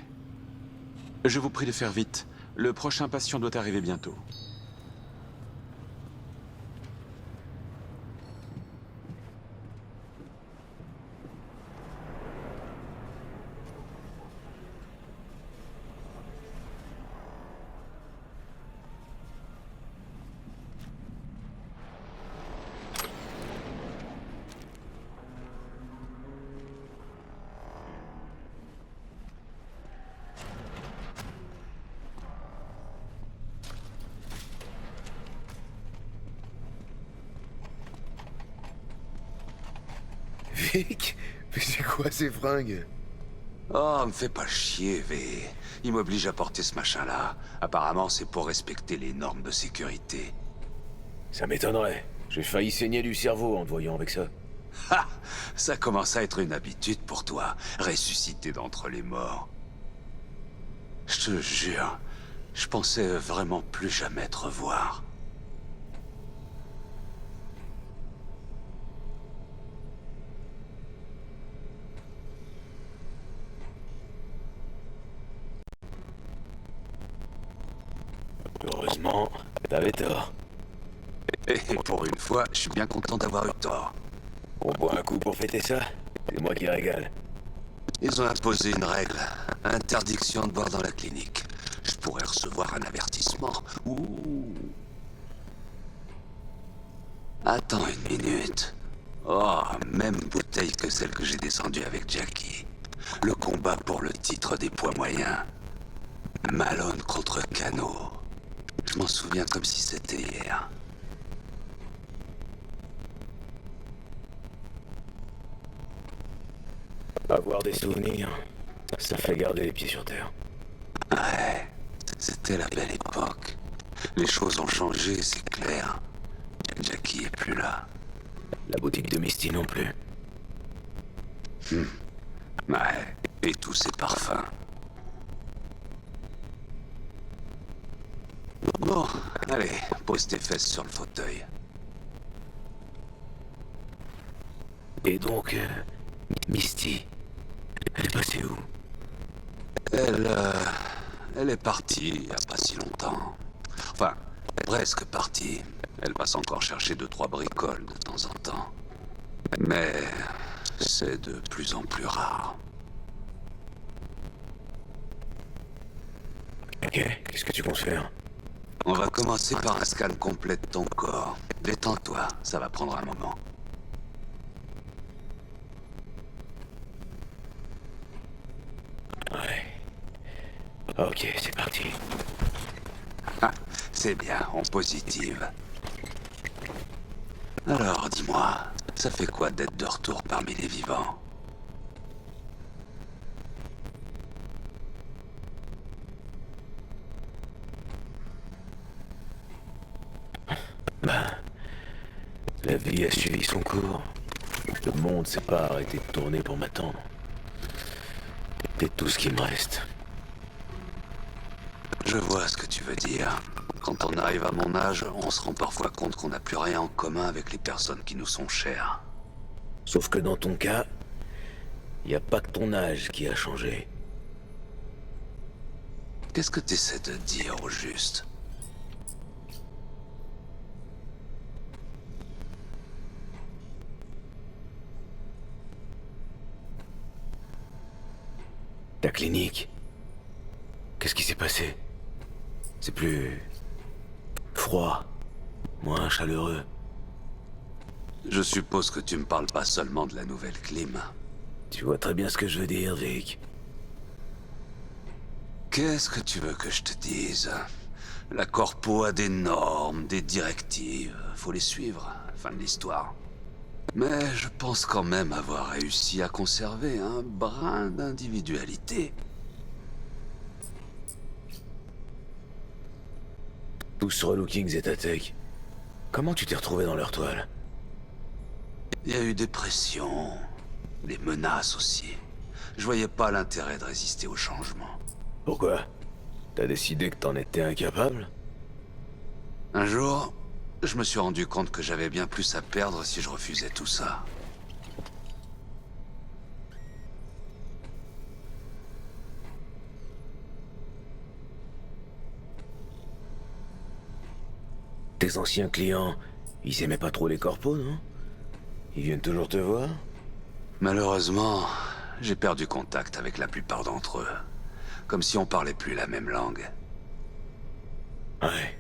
Je vous prie de faire vite. Le prochain patient doit arriver bientôt. Vic? Mais c'est quoi ces fringues? Oh, me fais pas chier, V. Il m'oblige à porter ce machin-là. Apparemment, c'est pour respecter les normes de sécurité. Ça m'étonnerait. J'ai failli saigner du cerveau en te voyant avec ça. Ha! Ça commence à être une habitude pour toi, ressusciter d'entre les morts. Je te jure, je pensais vraiment plus jamais te revoir. Heureusement, t'avais tort. Et pour une fois, je suis bien content d'avoir eu tort. On boit un coup pour fêter ça? C'est moi qui régale. Ils ont imposé une règle. Interdiction de boire dans la clinique. Je pourrais recevoir un avertissement. Ouh. Attends une minute. Oh, même bouteille que celle que j'ai descendue avec Jackie. Le combat pour le titre des poids moyens. Malone contre Cano. Je m'en souviens comme si c'était hier. Avoir des souvenirs, Ça fait garder les pieds sur terre. Ouais, c'était la belle époque. Les choses ont changé, c'est clair. Jackie est plus là. La boutique de Misty non plus. Ouais, et tous ces parfums. Bon, allez, pose tes fesses sur le fauteuil. Et donc, Misty, elle est passée où? Elle est partie il y a pas si longtemps. Enfin, presque partie. Elle passe encore chercher 2-3 bricoles de temps en temps. Mais c'est de plus en plus rare. Ok, qu'est-ce que tu comptes faire? On va commencer par un scan complet de ton corps. Détends-toi, ça va prendre un moment. Ouais. Ok, c'est parti. Ah, c'est bien, on positive. Alors, dis-moi, ça fait quoi d'être de retour parmi les vivants? Ben, la vie a suivi son cours. Le monde s'est pas arrêté de tourner pour m'attendre. C'est tout ce qui me reste. Je vois ce que tu veux dire. Quand on arrive à mon âge, on se rend parfois compte qu'on n'a plus rien en commun avec les personnes qui nous sont chères. Sauf que dans ton cas, il n'y a pas que ton âge qui a changé. Qu'est-ce que tu essaies de dire au juste? Ta clinique. Qu'est-ce qui s'est passé? C'est plus froid, moins chaleureux. Je suppose que tu me parles pas seulement de la nouvelle clim. Tu vois très bien ce que je veux dire, Vic. Qu'est-ce que tu veux que je te dise? La corpo a des normes, des directives. Faut les suivre, fin de l'histoire. Mais je pense quand même avoir réussi à conserver un brin d'individualité. Tous Relookings et ta tech. Comment tu t'es retrouvé dans leur toile? Il y a eu des pressions, des menaces aussi. Je voyais pas l'intérêt de résister au changement. Pourquoi? T'as décidé que t'en étais incapable? Un jour, je me suis rendu compte que j'avais bien plus à perdre si je refusais tout ça. Tes anciens clients, ils aimaient pas trop les corpos, non? Ils viennent toujours te voir? Malheureusement, j'ai perdu contact avec la plupart d'entre eux. Comme si on parlait plus la même langue. Ouais,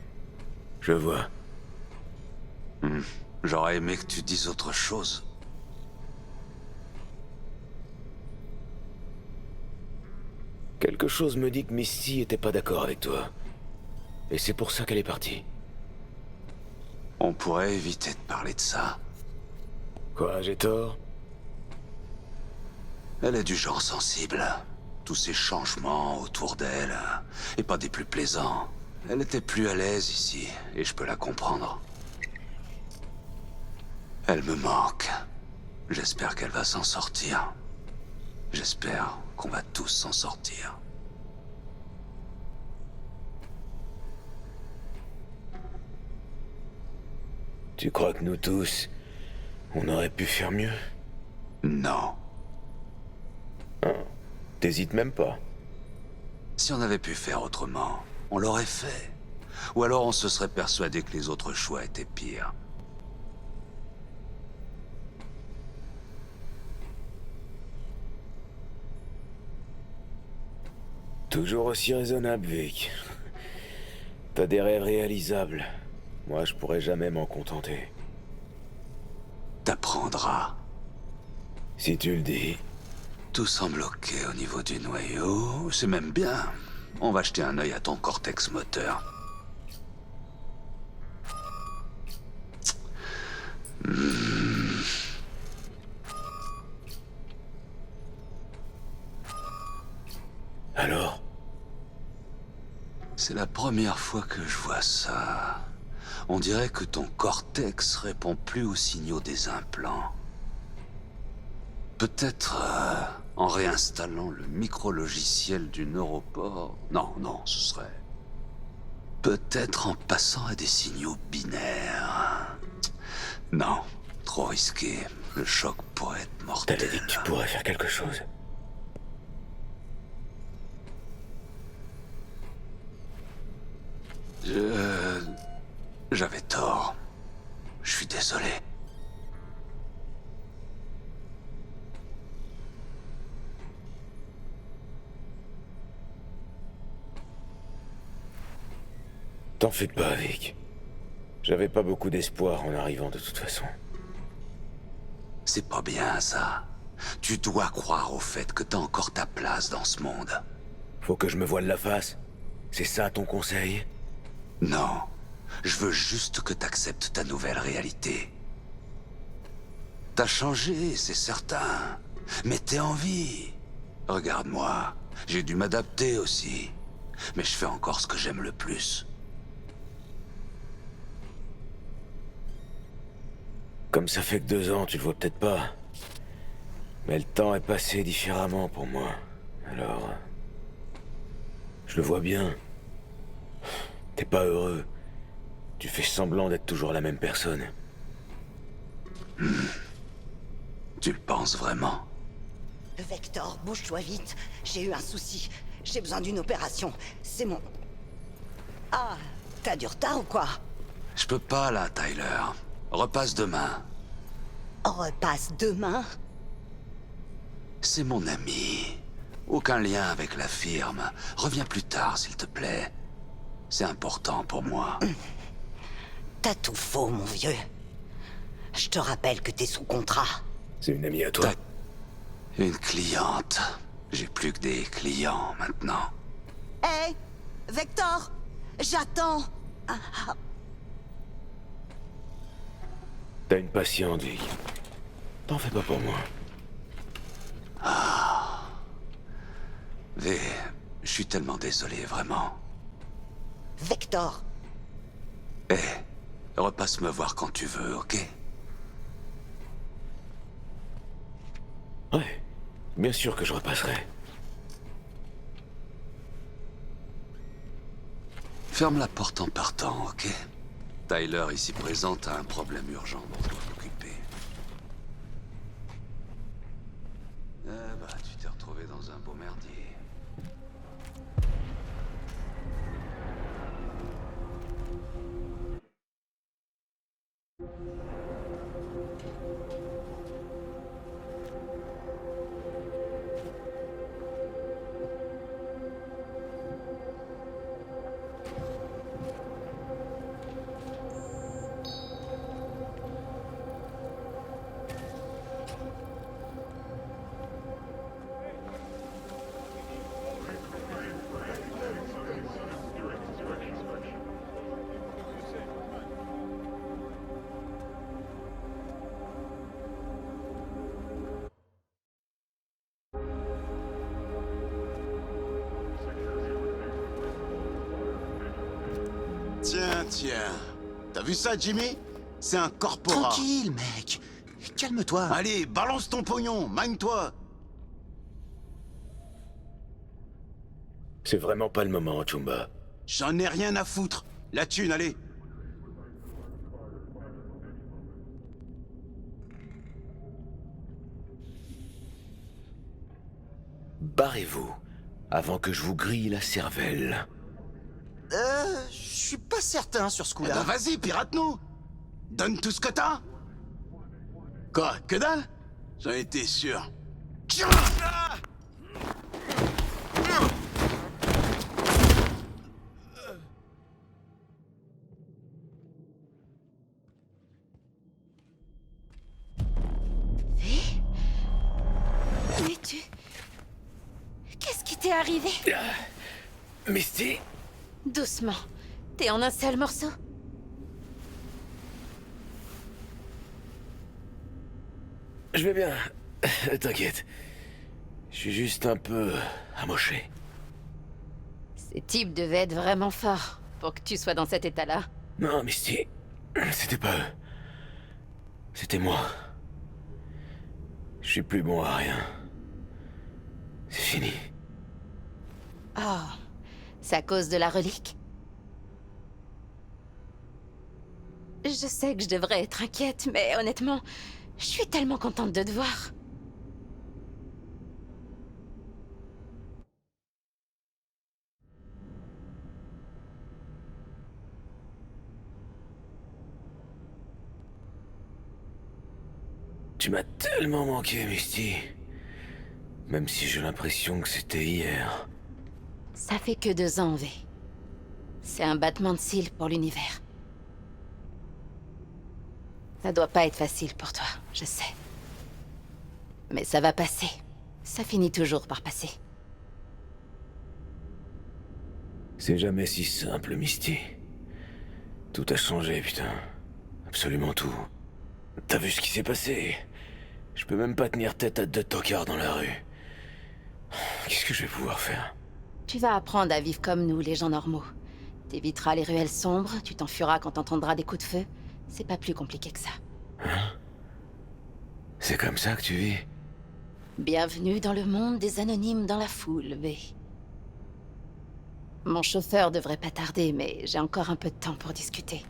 je vois. J'aurais aimé que tu dises autre chose. Quelque chose me dit que Misty était pas d'accord avec toi. Et c'est pour ça qu'elle est partie. On pourrait éviter de parler de ça. Quoi, j'ai tort? Elle est du genre sensible. Tous ces changements autour d'elle, et pas des plus plaisants. Elle était plus à l'aise ici, et je peux la comprendre. Elle me manque. J'espère qu'elle va s'en sortir. J'espère qu'on va tous s'en sortir. Tu crois que nous tous, on aurait pu faire mieux? Non. T'hésites même pas. Si on avait pu faire autrement, on l'aurait fait. Ou alors on se serait persuadé que les autres choix étaient pires. Toujours aussi raisonnable, Vic. T'as des rêves réalisables. Moi, je pourrais jamais m'en contenter. T'apprendras. Si tu le dis. Tout semble ok au niveau du noyau. C'est même bien. On va jeter un œil à ton cortex moteur. C'est la première fois que je vois ça. On dirait que ton cortex répond plus aux signaux des implants. Peut-être en réinstallant le micro-logiciel du neuroport. Non, ce serait... Peut-être en passant à des signaux binaires. Non, trop risqué. Le choc pourrait être mortel. T'avais dit que tu pourrais faire quelque chose. J'avais tort. Je suis désolé. T'en fais pas, Vic. J'avais pas beaucoup d'espoir en arrivant de toute façon. C'est pas bien, ça. Tu dois croire au fait que t'as encore ta place dans ce monde. Faut que je me voile la face? C'est ça ton conseil? Non. Je veux juste que t'acceptes ta nouvelle réalité. T'as changé, c'est certain. Mais t'es en vie. Regarde-moi. J'ai dû m'adapter aussi. Mais je fais encore ce que j'aime le plus. Comme ça fait que 2 ans, tu le vois peut-être pas. Mais le temps est passé différemment pour moi. Alors... Je le vois bien. T'es pas heureux. Tu fais semblant d'être toujours la même personne. Tu le penses vraiment? Vector, bouge-toi vite. J'ai eu un souci. J'ai besoin d'une opération. C'est mon... Ah, t'as du retard ou quoi? Je peux pas là, Tyler. Repasse demain. Repasse demain? C'est mon ami. Aucun lien avec la firme. Reviens plus tard, s'il te plaît. C'est important pour moi. T'as tout faux, mon vieux. Je te rappelle que t'es sous contrat. C'est une amie à toi? Une cliente. J'ai plus que des clients maintenant. Hé, Vector, j'attends. T'as une patiente, Vic. T'en fais pas pour moi. V, je suis tellement désolé, vraiment. Vector. Repasse me voir quand tu veux, ok? Ouais, bien sûr que je repasserai. Ferme la porte en partant, ok? Tyler, ici présent, a un problème urgent dont je dois m'occuper. Tu t'es retrouvé dans un beau merdier. Tiens. T'as vu ça, Jimmy? C'est un corporat. Tranquille, mec. Calme-toi. Allez, balance ton pognon, mine-toi. C'est vraiment pas le moment, Chumba. J'en ai rien à foutre. La thune, allez. Barrez-vous, avant que je vous grille la cervelle. Je suis pas certain sur ce coup-là. Eh ben vas-y, pirate-nous. Donne tout ce que t'as. Quoi, que dalle? J'en étais sûr. Mais tu... Qu'est-ce qui t'est arrivé? Misty? Doucement. T'es en un seul morceau? Je vais bien. T'inquiète. Je suis juste un peu amoché. Ces types devaient être vraiment forts pour que tu sois dans cet état-là. Non, Misty. C'était pas eux. C'était moi. Je suis plus bon à rien. C'est fini. Oh, c'est à cause de la relique? Je sais que je devrais être inquiète, mais honnêtement, je suis tellement contente de te voir. Tu m'as tellement manqué, Misty. Même si j'ai l'impression que c'était hier. Ça fait que 2 ans, V. C'est un battement de cils pour l'univers. Ça doit pas être facile pour toi, je sais. Mais ça va passer. Ça finit toujours par passer. C'est jamais si simple, Misty. Tout a changé, putain. Absolument tout. T'as vu ce qui s'est passé? Je peux même pas tenir tête à 2 tocards dans la rue. Qu'est-ce que je vais pouvoir faire? Tu vas apprendre à vivre comme nous, les gens normaux. T'éviteras les ruelles sombres, tu t'enfuiras quand t'entendras des coups de feu. C'est pas plus compliqué que ça. Hein? C'est comme ça que tu vis? Bienvenue dans le monde des anonymes dans la foule, V. Mon chauffeur devrait pas tarder, mais j'ai encore un peu de temps pour discuter.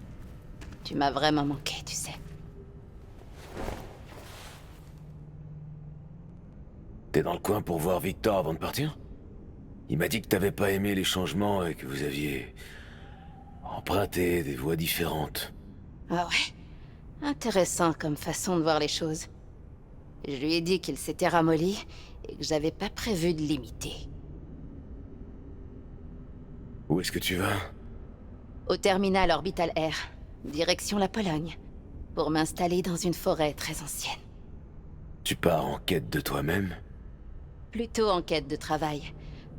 Tu m'as vraiment manqué, tu sais. T'es dans le coin pour voir Victor avant de partir? Il m'a dit que t'avais pas aimé les changements et que vous aviez emprunté des voies différentes. Ah ouais? Intéressant comme façon de voir les choses. Je lui ai dit qu'il s'était ramolli et que j'avais pas prévu de l'imiter. Où est-ce que tu vas? Au terminal Orbital Air, direction la Pologne, pour m'installer dans une forêt très ancienne. Tu pars en quête de toi-même? Plutôt en quête de travail.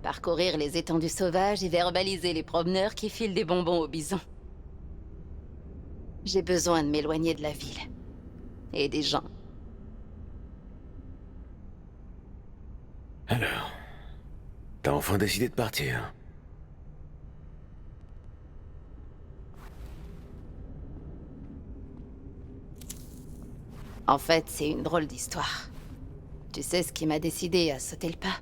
Parcourir les étendues sauvages et verbaliser les promeneurs qui filent des bonbons aux bisons. J'ai besoin de m'éloigner de la ville. Et des gens. Alors, t'as enfin décidé de partir? En fait, c'est une drôle d'histoire. Tu sais ce qui m'a décidé à sauter le pas?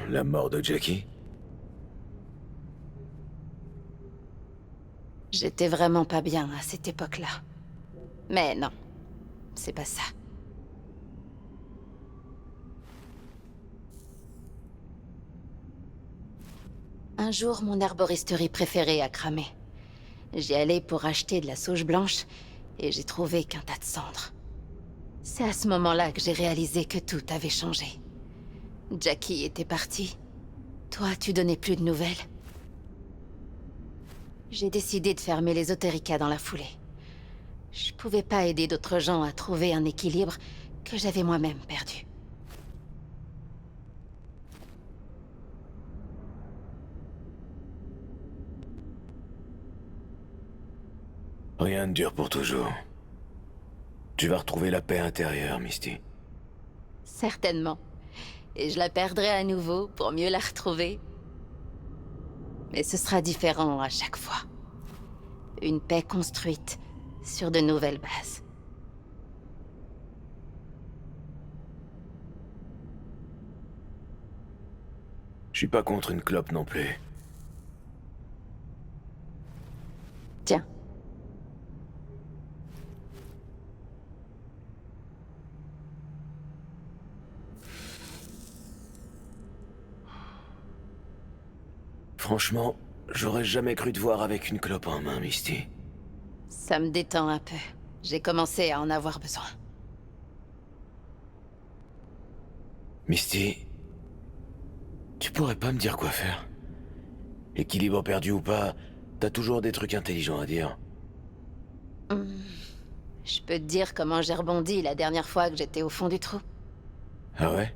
La mort de Jackie? J'étais vraiment pas bien à cette époque-là. Mais non, c'est pas ça. Un jour, mon herboristerie préférée a cramé. J'y allais pour acheter de la sauge blanche et j'ai trouvé qu'un tas de cendres. C'est à ce moment-là que j'ai réalisé que tout avait changé. Jackie était partie. Toi, tu donnais plus de nouvelles. J'ai décidé de fermer l'Ésotérica dans la foulée. Je pouvais pas aider d'autres gens à trouver un équilibre que j'avais moi-même perdu. Rien ne dure pour toujours. Tu vas retrouver la paix intérieure, Misty. Certainement. Et je la perdrai à nouveau pour mieux la retrouver. Mais ce sera différent à chaque fois. Une paix construite sur de nouvelles bases. Je suis pas contre une clope non plus. Tiens. Franchement, j'aurais jamais cru te voir avec une clope en main, Misty. Ça me détend un peu. J'ai commencé à en avoir besoin. Misty, tu pourrais pas me dire quoi faire? Équilibre perdu ou pas, t'as toujours des trucs intelligents à dire. Je peux te dire comment j'ai rebondi la dernière fois que j'étais au fond du trou. Ah ouais?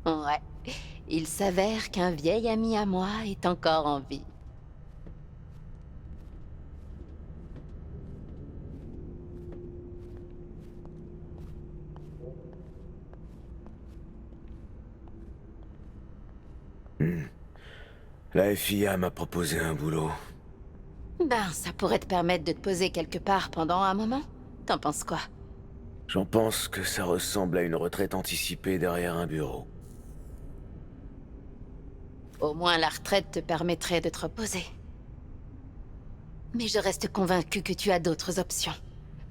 Ouais. Il s'avère qu'un vieil ami à moi est encore en vie. La FIA m'a proposé un boulot. Ben, ça pourrait te permettre de te poser quelque part pendant un moment. T'en penses quoi? J'en pense que ça ressemble à une retraite anticipée derrière un bureau. Au moins la retraite te permettrait de te reposer. Mais je reste convaincue que tu as d'autres options.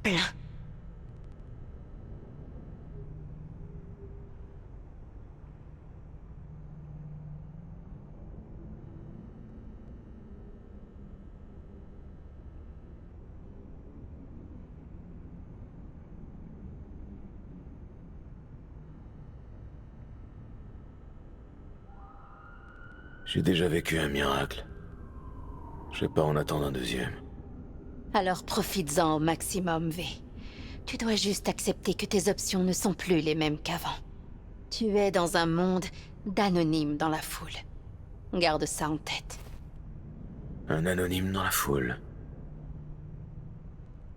Plein. J'ai déjà vécu un miracle. Je vais pas en attendre un deuxième. Alors profites-en au maximum, V. Tu dois juste accepter que tes options ne sont plus les mêmes qu'avant. Tu es dans un monde d'anonymes dans la foule. Garde ça en tête. Un anonyme dans la foule.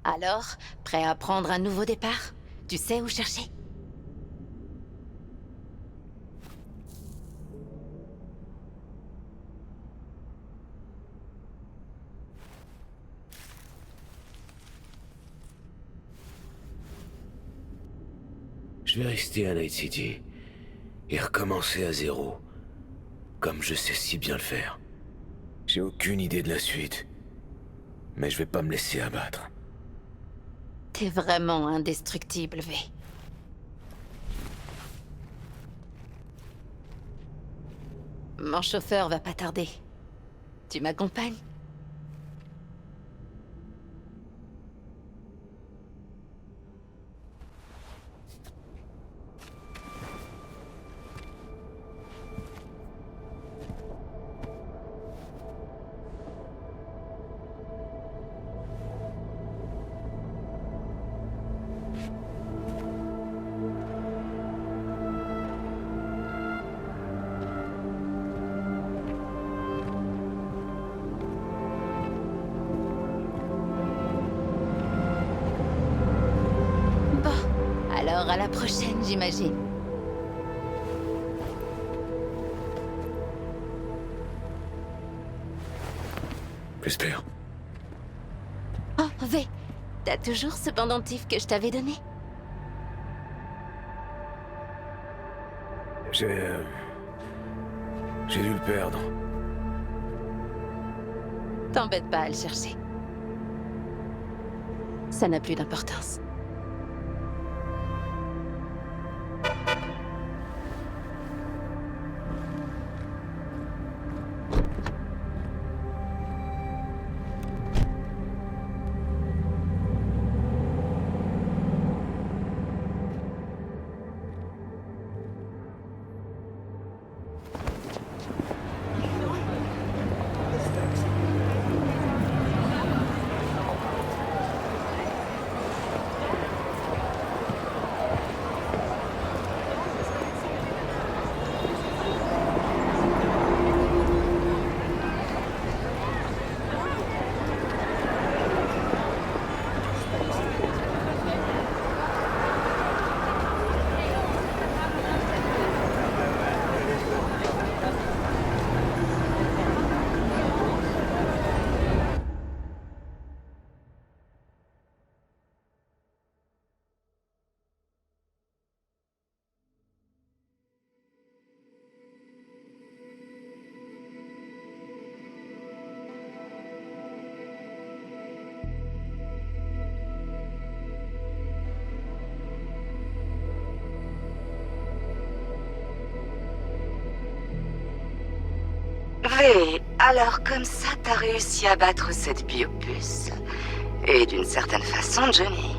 Alors, prêt à prendre un nouveau départ? Tu sais où chercher? Je vais rester à Night City et recommencer à zéro, comme je sais si bien le faire. J'ai aucune idée de la suite, mais je vais pas me laisser abattre. T'es vraiment indestructible, V. Mon chauffeur va pas tarder. Tu m'accompagnes? Alors à la prochaine, j'imagine. J'espère. Oh, V, t'as toujours ce pendentif que je t'avais donné? J'ai dû le perdre. T'embête pas à le chercher. Ça n'a plus d'importance. V, alors comme ça, t'as réussi à battre cette biopuce. Et d'une certaine façon, Johnny,